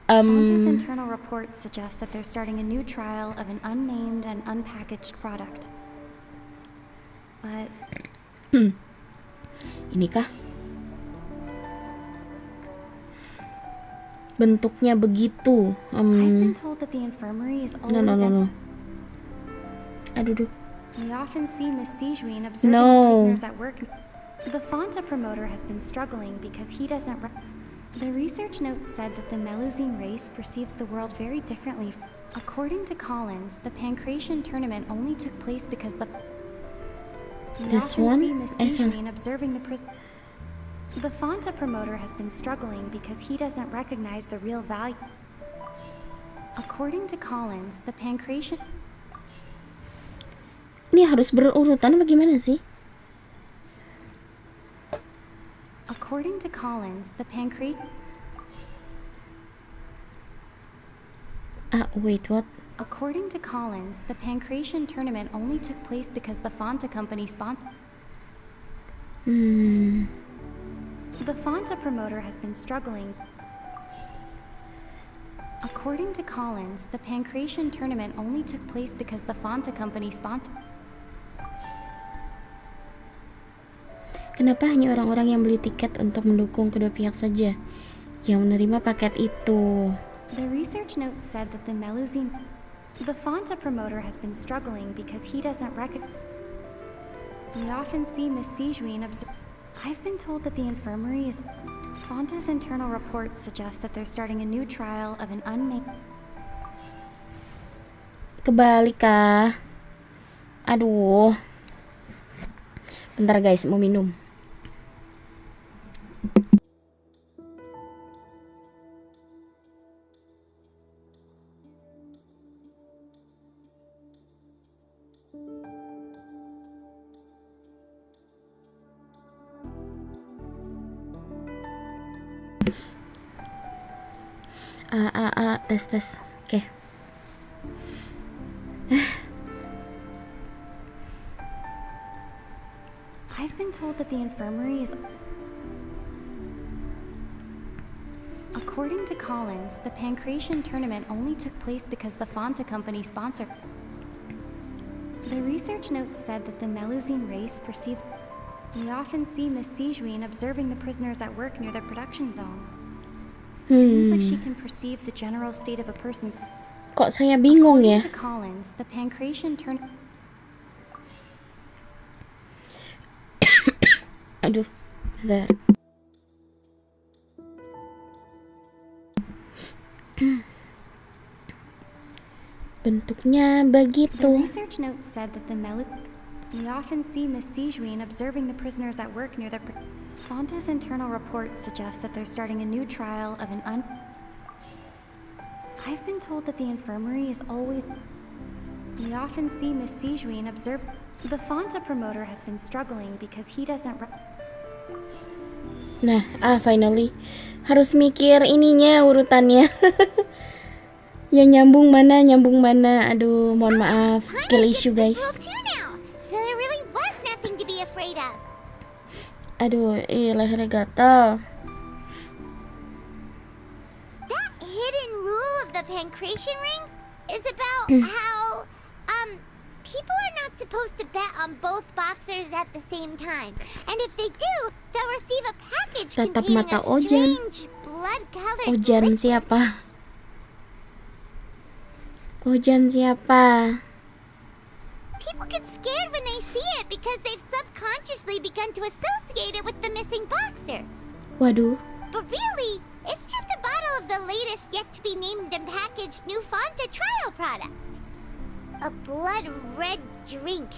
S11: Fonta's internal reports suggest that they're starting a new trial of an unnamed and unpackaged product. But
S1: Inikah? Bentuknya begitu.
S11: I've been told that the infirmary is always
S1: No. Aduh.
S11: We often see Miss Sijuin observing
S1: No.
S11: the prisoners at work. The Fonta promoter has been struggling because he doesn't. The research note said that the Melusine race perceives the world very differently. According to Collins, the Pancration tournament only took place because we
S1: This
S11: often
S1: one?
S11: see Miss
S1: Sorry.
S11: Sijuin observing the The Fonta promoter has been struggling because he doesn't recognize the real value. According to Collins, the Pancration.
S1: Ini harus berurutan bagaimana sih?
S11: According to Collins, the
S1: Wait, what?
S11: According to Collins, the Pancration tournament only took place because the Fonta company sponsored. The Fonta promoter has been struggling. According to Collins, the Pancration tournament only took place because the Fonta company sponsored.
S1: Kenapa hanya orang-orang yang beli tiket untuk mendukung kedua pihak saja yang menerima paket itu?
S11: The research note said that the Fonta promoter has been struggling because he doesn't recognize. We often see Miss Sijuin I've been told that the infirmary is. Fonta's internal reports suggest that they're starting a new trial of an unnamed.
S1: Kebalik kah? Aduh. Bentar guys, mau minum. Tes. Oke.
S11: I've been told that the infirmary is. According to Collins, the Pancration tournament only took place because the Fonta company sponsored. The research note said that the Melusine race perceives. We often see Miss Sijuin observing the prisoners at work near their production zone. Seems like she can perceive the general state of a person's.
S1: Kok saya bingung ya?
S11: According to Collins, the Pancration
S1: Aduh, bentar. Bentuknya
S11: The
S1: begitu.
S11: research note said that we often see Miss Sijuin observing the prisoners at work near their. Fonta's internal reports suggest that they're starting a new trial of an I've been told that the infirmary is always. We often see Miss Sijuin observe. The Fonta promoter has been struggling because he doesn't.
S1: Nah, finally. Harus mikir ininya urutannya. Yang nyambung mana. Aduh, mohon maaf. Skill issue guys.
S3: So there really was nothing to be afraid of.
S1: Aduh, lehernya gatal.
S3: That hidden rule of the Pancration ring is about how people are not supposed to bet on both boxers at the same time. And if they do, they'll receive a package
S1: Tatap
S3: containing
S1: mata
S3: a
S1: Ojan.
S3: strange blood-colored
S1: Ojan
S3: liquid.
S1: siapa? Ojan siapa?
S3: People get scared when they see it because they've subconsciously begun to associate it with the missing boxer.
S1: Waduh.
S3: But really, it's just a bottle of the latest yet-to-be-named and packaged new Fonta trial product. A blood-red drink.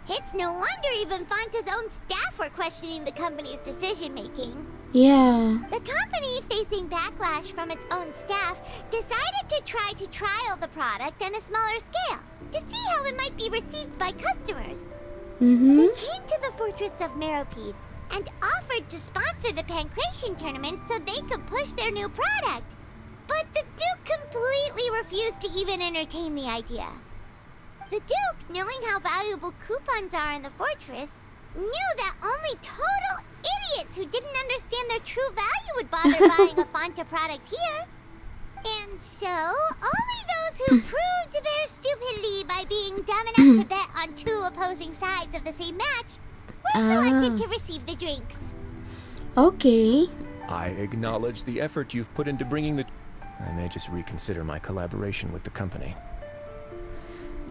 S3: It's no wonder even Fonta's own staff were questioning the company's decision-making.
S1: Yeah.
S3: The company, facing backlash from its own staff, decided to try to trial the product on a smaller scale to see how it might be received by customers. They came to the fortress of Meropide and offered to sponsor the Pancration tournament so they could push their new product. But the Duke completely refused to even entertain the idea. The Duke, knowing how valuable coupons are in the fortress, knew that only total idiots who didn't understand their true value would bother buying a Fanta product here. And so, only those who proved their stupidity by being dumb enough to bet on two opposing sides of the same match were selected to receive the drinks.
S1: Okay.
S10: I acknowledge the effort you've put into bringing the... I may just reconsider my collaboration with the company.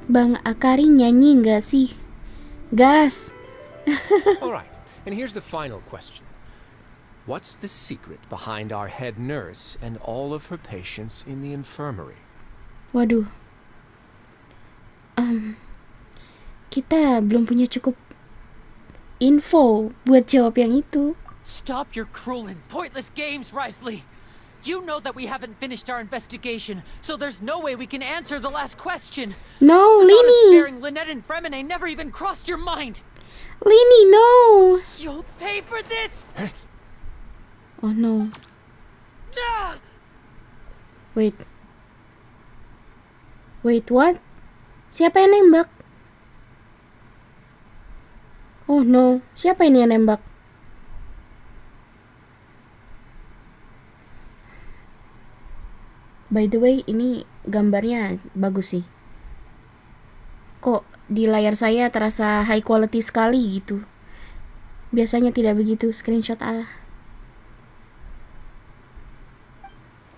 S1: Bang Akari nyanyi nggak sih? Gas.
S10: All right, and here's the final question. What's the secret behind our head nurse and all of her patients in the infirmary?
S1: Waduh. Kita belum punya cukup info buat jawab yang itu.
S6: Stop your cruel and pointless games, Risley! You know that we haven't finished our investigation, so there's no way we can answer the last question.
S1: No,
S6: The thought of
S1: Lini.
S6: sparing Lynette and Fremine never even crossed your mind.
S1: Lini, no.
S6: You'll pay for this!
S1: Oh no.
S6: Ah!
S1: Wait. Wait, what? Siapa yang nembak? Oh no, siapa ini yang nembak? By the way, ini gambarnya bagus sih. Kok di layar saya terasa high quality sekali gitu. Biasanya tidak begitu. Screenshot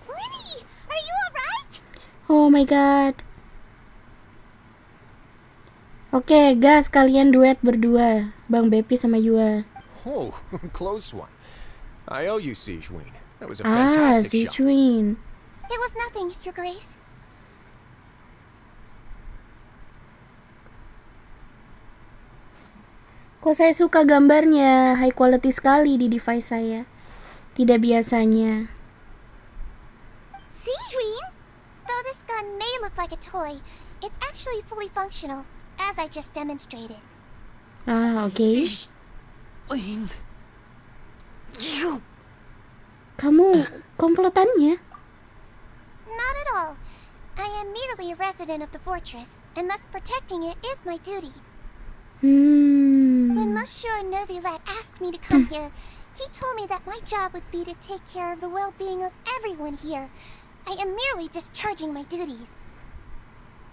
S3: Lenny, are you alright?
S1: Oh my god. Oke, gas, kalian duet berdua. Bang Bepi sama Yua.
S10: Oh, close one. I owe you, Siegeween. That was a fantastic
S1: si
S10: shot.
S1: Chuin.
S3: It was nothing, Your Grace.
S1: Kok saya suka gambarnya, high quality sekali di device saya. Tidak biasanya.
S3: Siegeween? Though this gun may look like a toy, it's actually fully functional, as I just demonstrated.
S1: Oke.
S6: Lynn. You.
S1: Kamu komplotannya?
S3: Not at all. I am merely a resident of the fortress, and thus protecting it is my duty. When Monsieur Nervillette asked me to come here, he told me that my job would be to take care of the well-being of everyone here. I am merely discharging my duties.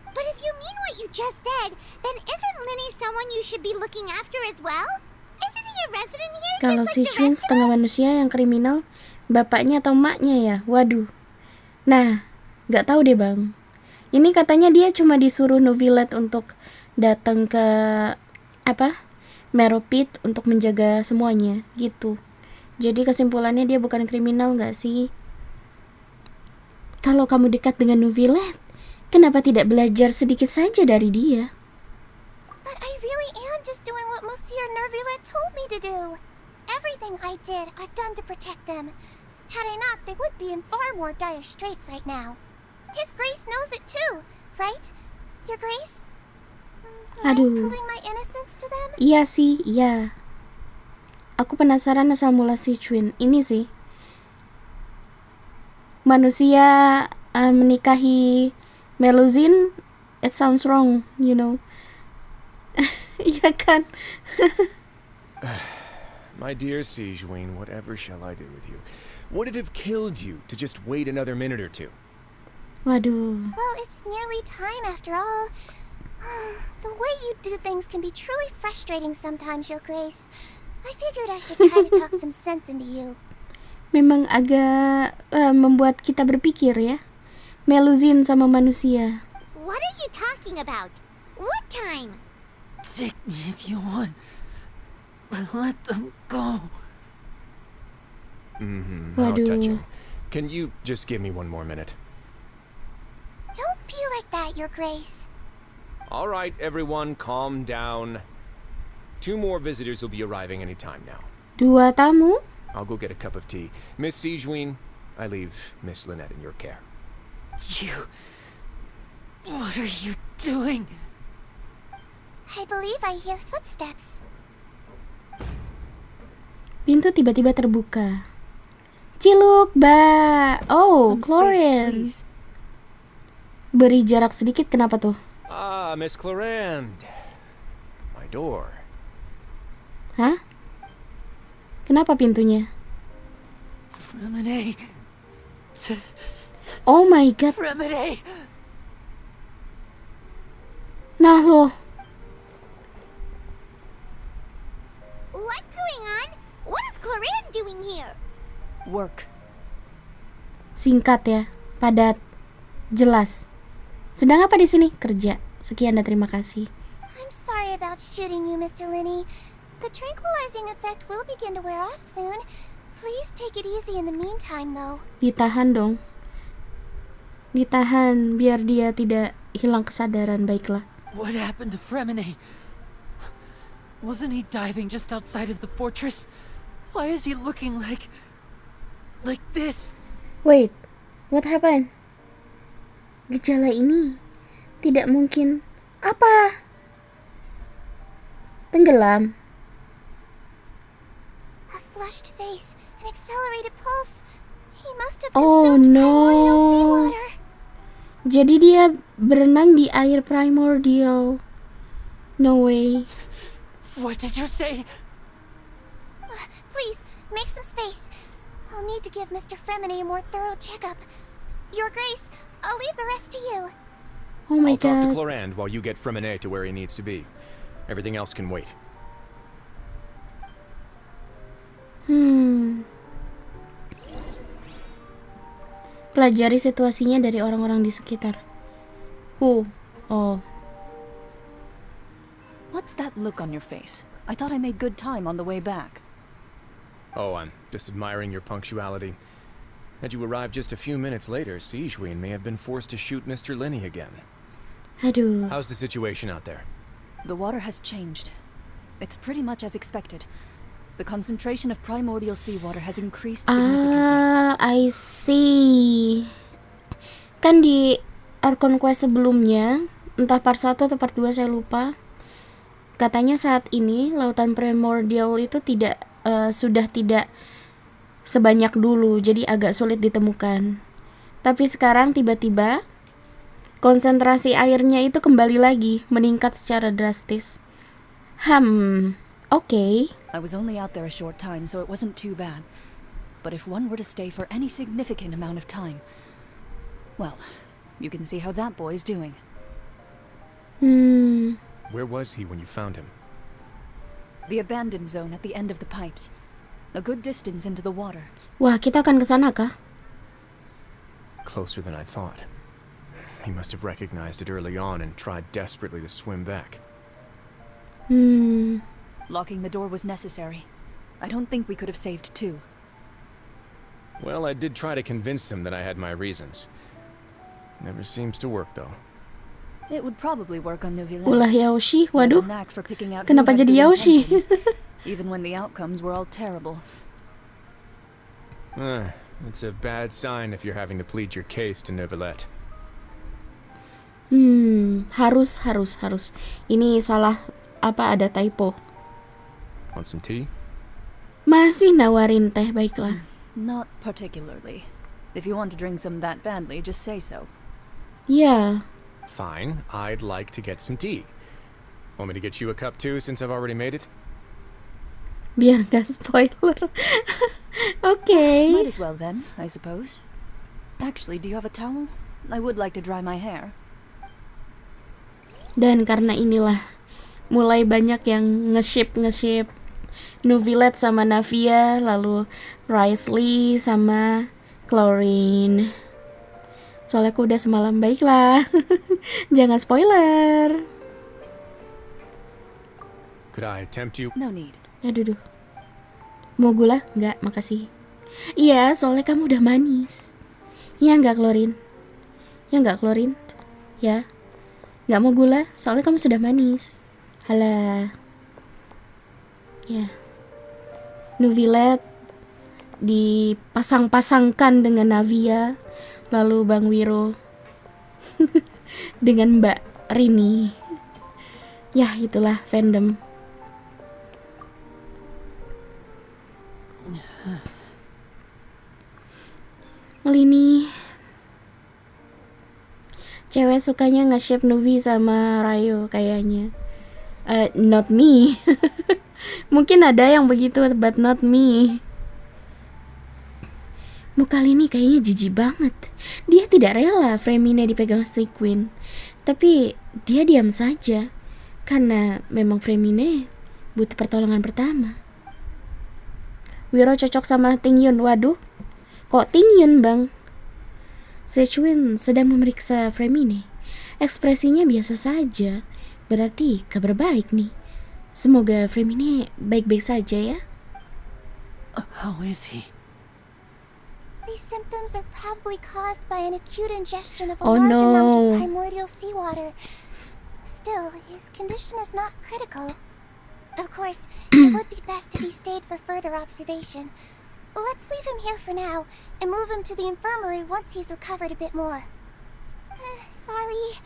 S3: But if you mean what you just said, then isn't Linny someone you should be looking after as well? Isn't he a resident here
S1: Kalau
S3: just
S1: si
S3: like the
S1: Chuin
S3: rest of
S1: setengah
S3: us?
S1: manusia yang kriminal, bapaknya atau emaknya ya? Waduh. Nah, gak tahu deh bang. Ini katanya dia cuma disuruh Neuvillette untuk datang ke Meropide untuk menjaga semuanya gitu. Jadi kesimpulannya dia bukan kriminal gak sih? Kalau kamu dekat dengan Neuvillette, kenapa tidak belajar sedikit saja dari dia?
S3: But I really am just doing what Monsieur Nervillette told me to do. Everything I did, I've done to protect them. Had I not, they would be in far more dire straits right now. His Grace knows it too, right? Your Grace? Am I
S1: Aduh.
S3: proving my innocence to them?
S1: Iya sih, iya. Aku penasaran asal mula si Chuin. Ini sih. Manusia menikahi Melusine, it sounds wrong, you know. Iya kan?
S10: My dear Siegeween, whatever shall I do with you? Would it have killed you to just wait another minute or two?
S1: Waduh.
S3: Well, it's nearly time after all. The way you do things can be truly frustrating sometimes, Your Grace. I figured I should try to talk some sense into you.
S1: Memang agak membuat kita berpikir ya. Melusine sama manusia.
S3: What are you talking about? What time?
S6: Take me if you want. But let them go.
S10: How
S1: Waduh.
S10: touching. Can you just give me one more minute?
S3: Don't be like that, Your Grace.
S10: All right, everyone, calm down. 2 more visitors will be arriving any time now.
S1: 2 tamu?
S10: I'll go get a cup of tea. Miss Siegewien, I leave Miss Lynette in your care.
S6: You... What are you doing?
S3: I believe I hear footsteps.
S1: Pintu tiba-tiba terbuka. Ciluk, Mbak. Oh,
S6: Some space,
S1: Chlorine.
S6: please.
S1: Beri jarak sedikit, kenapa tuh?
S10: Ah, Miss Clarend. My door.
S1: Hah? Kenapa pintunya?
S6: Fremine.
S1: Oh my god.
S6: Fremine.
S1: Nah loh.
S3: What's going on? What is Clarin doing here?
S6: Work.
S1: Singkat ya, padat, jelas. Sedang apa di sini? Kerja. Sekian dan terima kasih.
S3: I'm sorry about shooting you, Mr. Linney. The tranquilizing effect will begin to wear off soon. Please take it easy in the meantime, though.
S1: Ditahan dong. Ditahan biar dia tidak hilang kesadaran, baiklah.
S6: What happened to Fremine? Wasn't he diving just outside of the fortress? Why is he looking like this?
S1: Wait, what happened? Gejala ini tidak mungkin. Apa? Tenggelam.
S3: A flushed face, an accelerated pulse. He must have
S1: Oh
S3: consumed
S1: no.
S3: primordial seawater.
S1: Jadi dia berenang di air primordial. No way.
S6: What did you say?
S3: Please, make some space. I'll need to give Mr. Fremine a more thorough checkup. Your Grace, I'll leave the rest to you.
S1: Oh my
S10: I'll talk to
S1: god.
S10: Clarend while you get Fremine to where he needs to be. Everything else can wait.
S1: Pelajari situasinya dari orang-orang di sekitar. Oh.
S12: What's that look on your face? I thought I made good time on the way back.
S10: Oh, I'm just admiring your punctuality. Had you arrived just a few minutes later, Siegewien may have been forced to shoot Mr. Linney again.
S1: Aduh.
S10: How's the situation out there?
S12: The water has changed. It's pretty much as expected. The concentration of primordial seawater has increased significantly.
S1: I see. Kan di Archon Quest sebelumnya, entah part 1 atau part 2 saya lupa. Katanya saat ini lautan primordial itu sudah tidak sebanyak dulu, jadi agak sulit ditemukan. Tapi sekarang tiba-tiba konsentrasi airnya itu kembali lagi meningkat secara drastis. Okay.
S12: I was only out there a short time, so it wasn't too bad. But if one were to stay for any significant amount of time, well, you can see how that boy's doing.
S10: Where was he when you found him?
S12: The abandoned zone at the end of the pipes. A good distance into the water.
S1: Wah, kita akan ke sana kah?
S10: Closer than I thought. He must have recognized it early on and tried desperately to swim back.
S12: Locking the door was necessary. I don't think we could have saved two.
S10: Well, I did try to convince him that I had my reasons. Never seems to work, though.
S12: It would probably work on Nouvelle.
S1: Ulah Yaoshi,
S12: He has a
S1: waduh.
S12: knack for picking out
S1: Kenapa
S12: who had
S1: jadi
S12: good
S1: Yaoshi?
S12: intentions, even when the outcomes were all terrible.
S10: It's a bad sign if you're having to plead your case to Neuvillette.
S1: Harus. Ini salah apa, ada typo.
S10: Want some tea?
S1: Masih nawarin teh, baiklah.
S12: Not particularly. If you want to drink some that badly, just say so.
S1: Ya,
S10: Fine, I'd like to get some tea. Want me to get you a cup too, since I've already made it?
S1: biar gak spoiler. Oke.
S12: Might as well then, I suppose. Actually, do you have a towel? I would like to dry my hair.
S1: Dan karena inilah mulai banyak yang nge-ship Neuvillette sama Navia, lalu Risley sama Chlorine. Soalnya aku udah semalam, baiklah. Jangan spoiler.
S10: Could I tempt you?
S12: No need.
S1: Aduh. Mau gula? Enggak, makasih. Iya, soalnya kamu udah manis. Iya enggak, Chlorine? Ya enggak, Chlorine? Ya. Enggak mau gula, soalnya kamu sudah manis. Halah. Ya. Neuvillette dipasang-pasangkan dengan Navia, lalu Bang Wiro dengan Mbak Rini. Ya, itulah fandom. Lini cewek sukanya nge-ship Nubi sama Rayo kayaknya. Not me. Mungkin ada yang begitu, but not me. Muka Lini kayaknya jijik banget. Dia tidak rela Fremine dipegang si Queen, tapi dia diam saja karena memang Fremine butuh pertolongan pertama. Wiro cocok sama Ting Yun. Waduh, kok Ting Yun, Bang? Sechwin sedang memeriksa Fremine. Ekspresinya biasa saja. Berarti kabar baik nih. Semoga Fremine baik-baik saja ya.
S6: How is he?
S3: These symptoms are probably caused by an acute ingestion of a
S1: Oh,
S3: large amount
S1: no.
S3: of primordial seawater. Still, his condition is not critical. Of course, it would be best if he stayed for further observation. Let's leave him here for now, and move him to the infirmary once he's recovered a bit more. Sorry.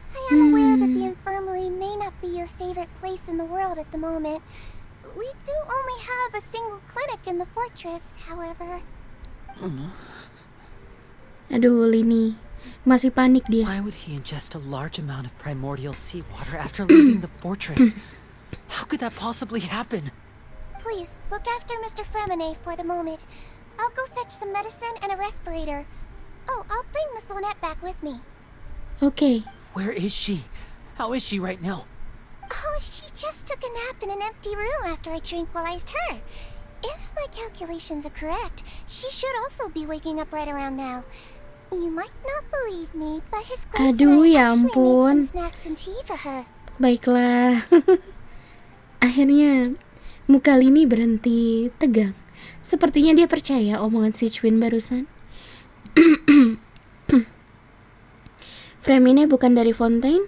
S3: I am aware that the infirmary may not be your favorite place in the world at the moment. We do only have a single clinic in the fortress, however.
S1: Aduh, Lini masih panik dia.
S6: Why would he ingest a large amount of primordial seawater after leaving the fortress? How could that possibly happen?
S3: Please, look after Mr. Fremine for the moment. I'll go fetch some medicine and a respirator. Oh, I'll bring Miss Lynette back with me.
S1: Okay.
S6: Where is she? How is she right now?
S3: Oh, she just took a nap in an empty room after I tranquilized her. If my calculations are correct, she should also be waking up right around now. You might not believe me, but his Grace
S1: Aduh,
S3: and I
S1: ya
S3: actually made
S1: ampun.
S3: some snacks and tea for her.
S1: Baiklah. Akhirnya muka Lini berhenti tegang. Sepertinya dia percaya omongan si Chwin barusan. Fremine bukan dari Fontaine?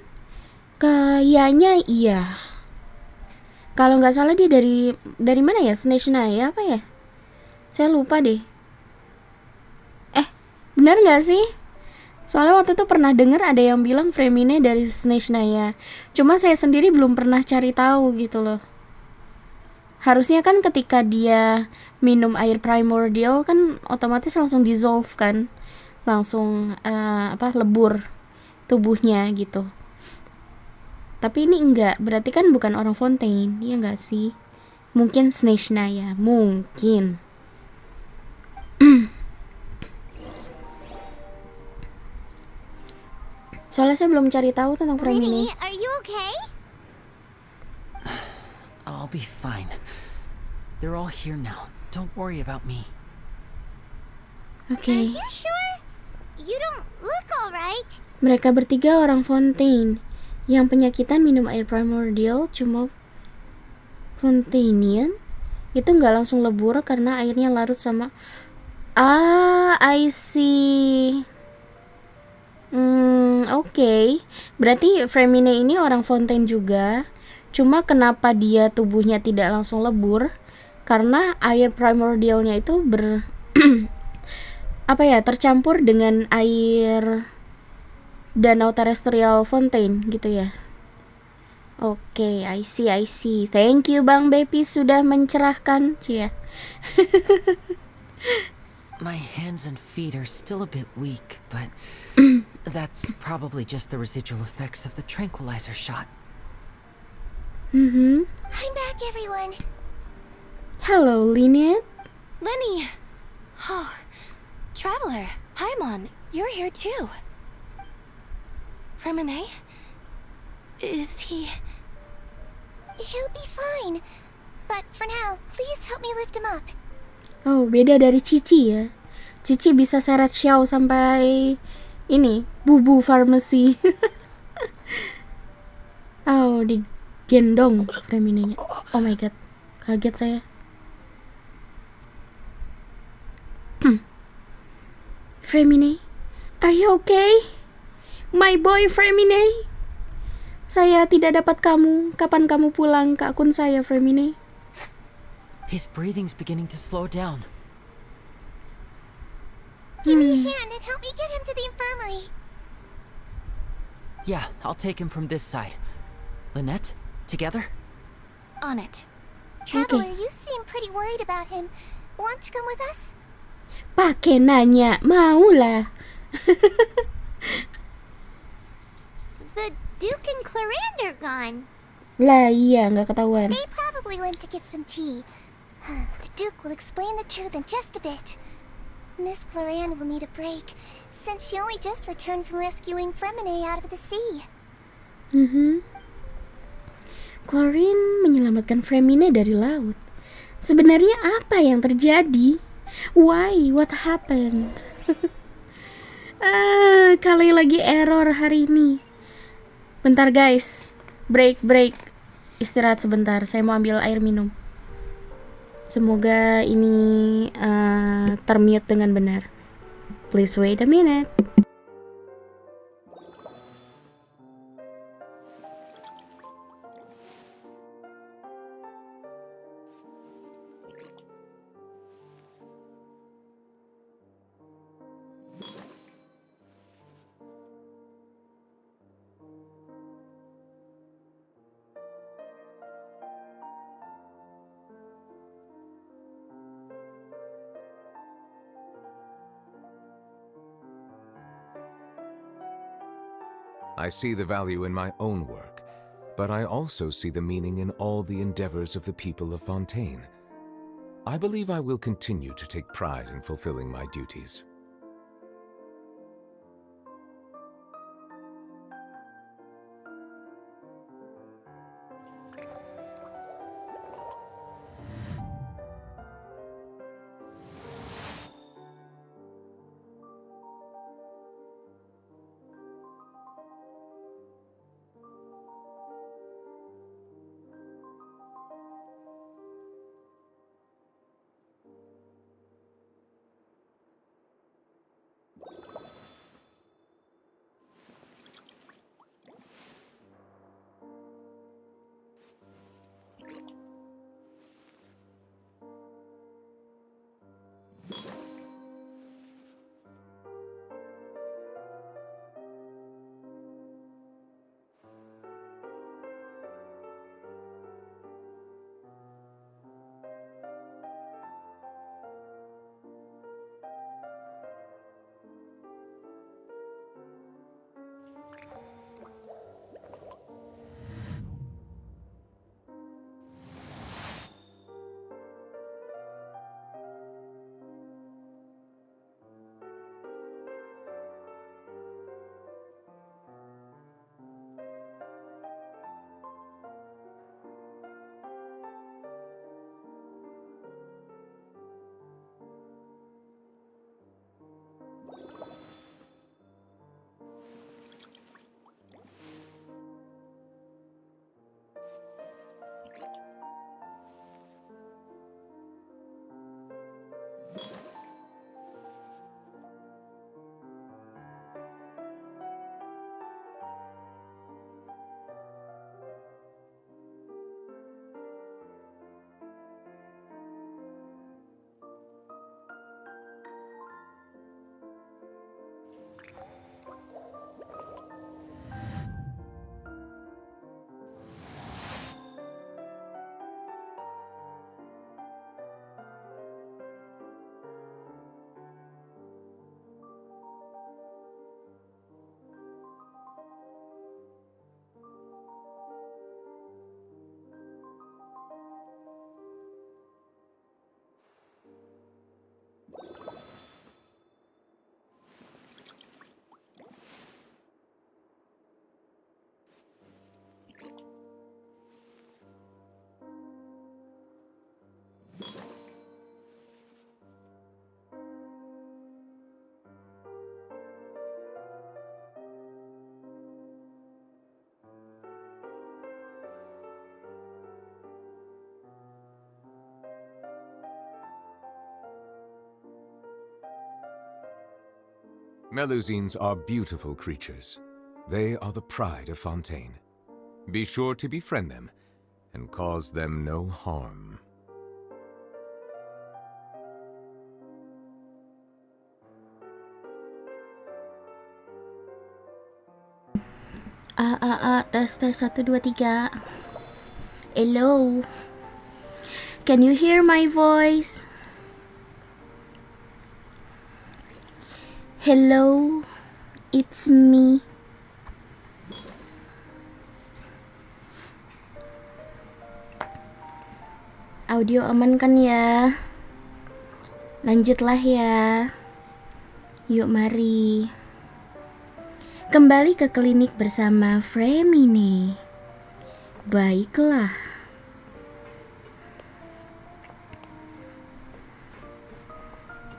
S1: Kayaknya iya. Kalau nggak salah dia dari mana ya? Snatchnaya apa ya? Saya lupa deh. Benar nggak sih? Soalnya waktu itu pernah dengar ada yang bilang Fremine dari Snatchnaya. Cuma saya sendiri belum pernah cari tahu gitu loh. Harusnya kan ketika dia minum air primordial kan otomatis langsung dissolve kan, langsung lebur tubuhnya gitu. Tapi ini enggak, berarti kan bukan orang Fontaine, ya enggak sih? Mungkin Snatchnaya, mungkin. Soalnya saya belum cari tahu tentang Fremine.
S3: Lily, are you okay?
S6: I'll be fine. They're all here now. Don't worry about me.
S1: Oke.
S3: Are you sure? You don't look alright.
S1: Mereka bertiga orang Fontaine. Yang penyakitan minum air primordial cuma Fontainian. Itu nggak langsung lebur karena airnya larut sama... I see. Oke. Berarti Fremine ini orang Fontaine juga. Cuma kenapa dia tubuhnya tidak langsung lebur? Karena air primordialnya itu tercampur dengan air danau terestrial Fontaine gitu ya. Oke, I see. Thank you Bang Bepi sudah mencerahkan, Cia.
S6: My hands and feet are still a bit weak, but that's probably just the residual effects of the tranquilizer shot.
S3: I'm back, everyone.
S1: Hello, Lynette.
S7: Lenny! Oh, Traveler, Paimon, you're here too. Fremine? Is he...
S3: He'll be fine. But for now, please help me lift him up.
S1: Oh, beda dari Cici ya. Cici bisa seret Xiao sampai ini, bubu pharmacy. Oh, digendong Fremine-nya. Oh my god, kaget saya. Fremine, are you okay? My boy Fremine. Saya tidak dapat kamu. Kapan kamu pulang ke akun saya, Fremine?
S6: His breathing's beginning to slow down.
S3: Give me a hand and help me get him to the infirmary.
S6: Yeah, I'll take him from this side. Lynette, together?
S3: On it. Traveler, you seem pretty worried about him. Want to come with us?
S1: Pakai nanya, maulah.
S3: The Duke and Clarande are gone.
S1: Lah iya, nggak ketahuan.
S3: They probably went to get some tea. The Duke will explain the truth in just a bit. Miss Clarande will need a break, since she only just returned from rescuing Fremine out of the sea.
S1: Chlorine menyelamatkan Fremine dari laut. Sebenarnya apa yang terjadi? Why? What happened? Kali lagi error hari ini. Bentar guys, break. Istirahat sebentar, saya mau ambil air minum. Semoga ini termute dengan benar. Please wait a minute.
S9: I see the value in my own work, but I also see the meaning in all the endeavors of the people of Fontaine. I believe I will continue to take pride in fulfilling my duties. Melusines are beautiful creatures. They are the pride of Fontaine. Be sure to befriend them and cause them no harm.
S1: Tes 1 2 3. Hello. Can you hear my voice? Hello. It's me. Audio aman kan ya? Lanjutlah ya. Yuk mari. Kembali ke klinik bersama Fremine. Baiklah.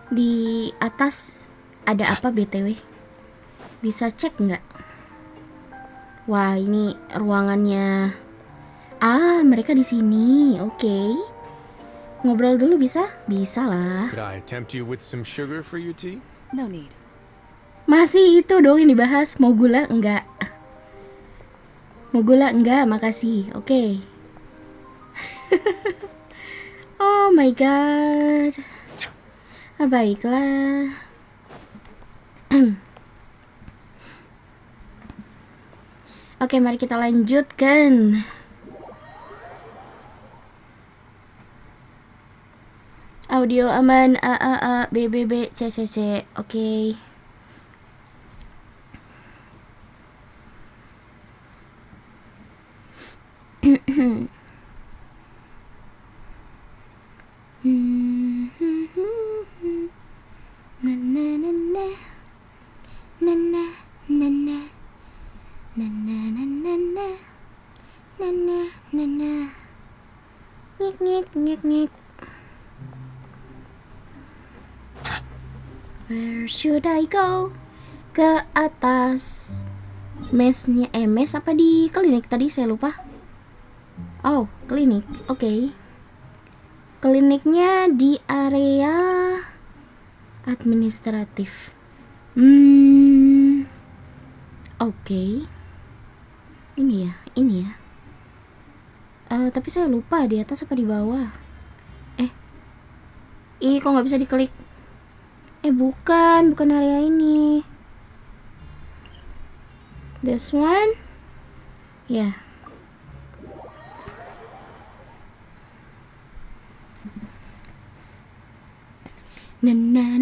S1: Di atas ada apa BTW? Bisa cek nggak? Wah, ini ruangannya. Mereka di sini. Oke. Ngobrol dulu bisa? Bisa lah.
S10: Could I tempt you with some sugar for your tea?
S12: No need.
S1: Masih itu dong yang dibahas. Mau gula enggak? Mau gula enggak? Makasih. Oke. Oh my god. Baiklah. Oke, mari kita lanjutkan. Audio aman. B B B C C C. Oke. Ngik. Where should I go? Ke atas. Mesnya, mes apa di klinik tadi saya lupa. Oh, klinik. Oke. Kliniknya di area administratif. Oke. Ini ya. Tapi saya lupa di atas apa di bawah. Kok nggak bisa diklik? Bukan area ini. This one? Ya. Nana.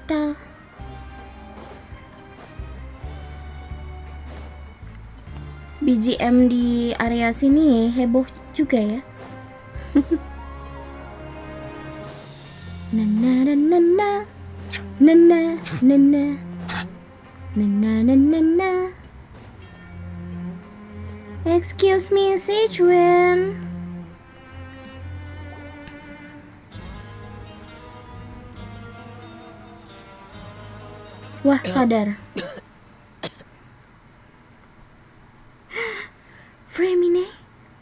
S1: Da. BGM di area sini heboh juga ya. Nana. Excuse me, Sichuan. Wah, sadar. Fremine,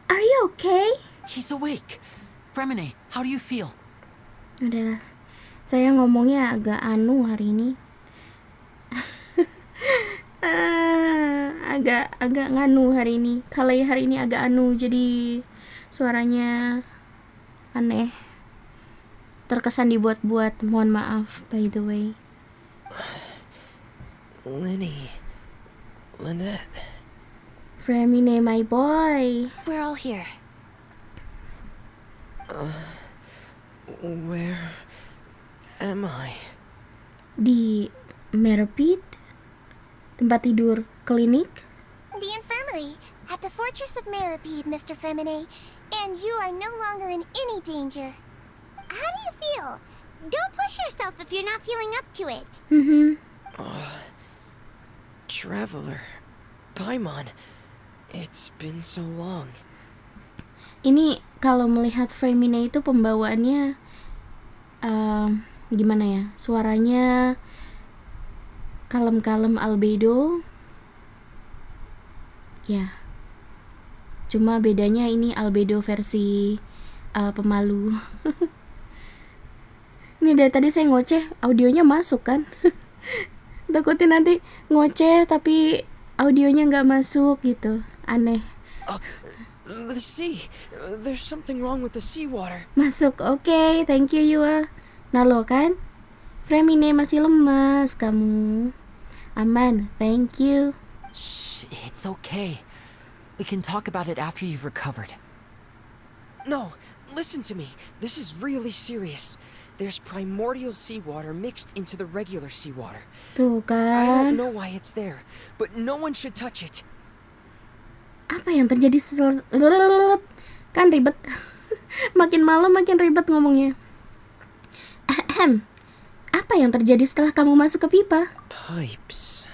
S1: are you okay?
S6: He's awake. Fremine, how do you feel?
S1: Udahlah, saya ngomongnya agak anu hari ini. agak nganu hari ini. Kalau hari ini agak anu, jadi suaranya aneh. Terkesan dibuat-buat. Mohon maaf, by the way.
S5: Lynette.
S1: Fremine, my boy.
S7: We're all here.
S5: Where am I?
S1: Di Merpid, tempat tidur klinik.
S3: The infirmary at the Fortress of Meripede, Mr. Fremine. And you are no longer in any danger. How do you feel? Don't push yourself if you're not feeling up to it.
S5: Traveler. Paimon. It's been so long.
S1: Ini kalau melihat Fremine itu pembawaannya gimana ya? Suaranya kalem-kalem albedo. Ya. Cuma bedanya ini albedo versi pemalu. Ini dari tadi saya ngoceh, audionya masuk kan? Takutnya nanti ngoceh tapi audionya nggak masuk gitu. Aneh.
S5: The sea. There's something wrong with the seawater.
S1: Masuk, oke. Thank you, Yua. Nah lo kan, frame ini masih lemas kamu. Aman, thank you.
S6: Shh, it's okay. We can talk about it after you've recovered.
S13: No, listen to me. This is really serious. There's primordial seawater mixed into the regular seawater.
S1: Tuh
S13: I don't
S1: kan.
S13: know why it's there, but no one should touch it.
S1: Apa yang terjadi setelah... Kan ribet. Makin malam makin ribet ngomongnya. Ahem. Apa yang terjadi setelah kamu masuk ke pipa?
S13: Pipes.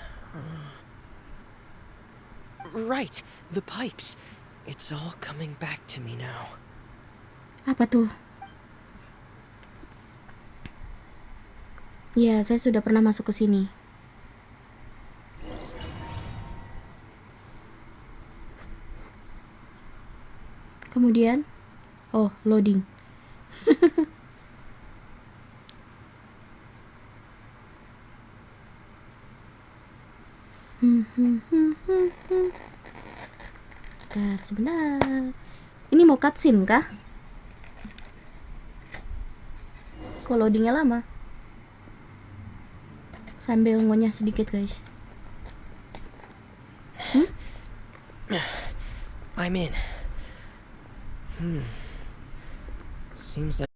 S13: Right, the pipes. It's all coming back to me now.
S1: Apa tuh? Ya, saya sudah pernah masuk ke sini. Kemudian, oh, loading. Sebentar. Ini mau cutscene kah? Kok loadingnya lama? Sambil ngunyah sedikit guys.
S13: I'm in. Seems like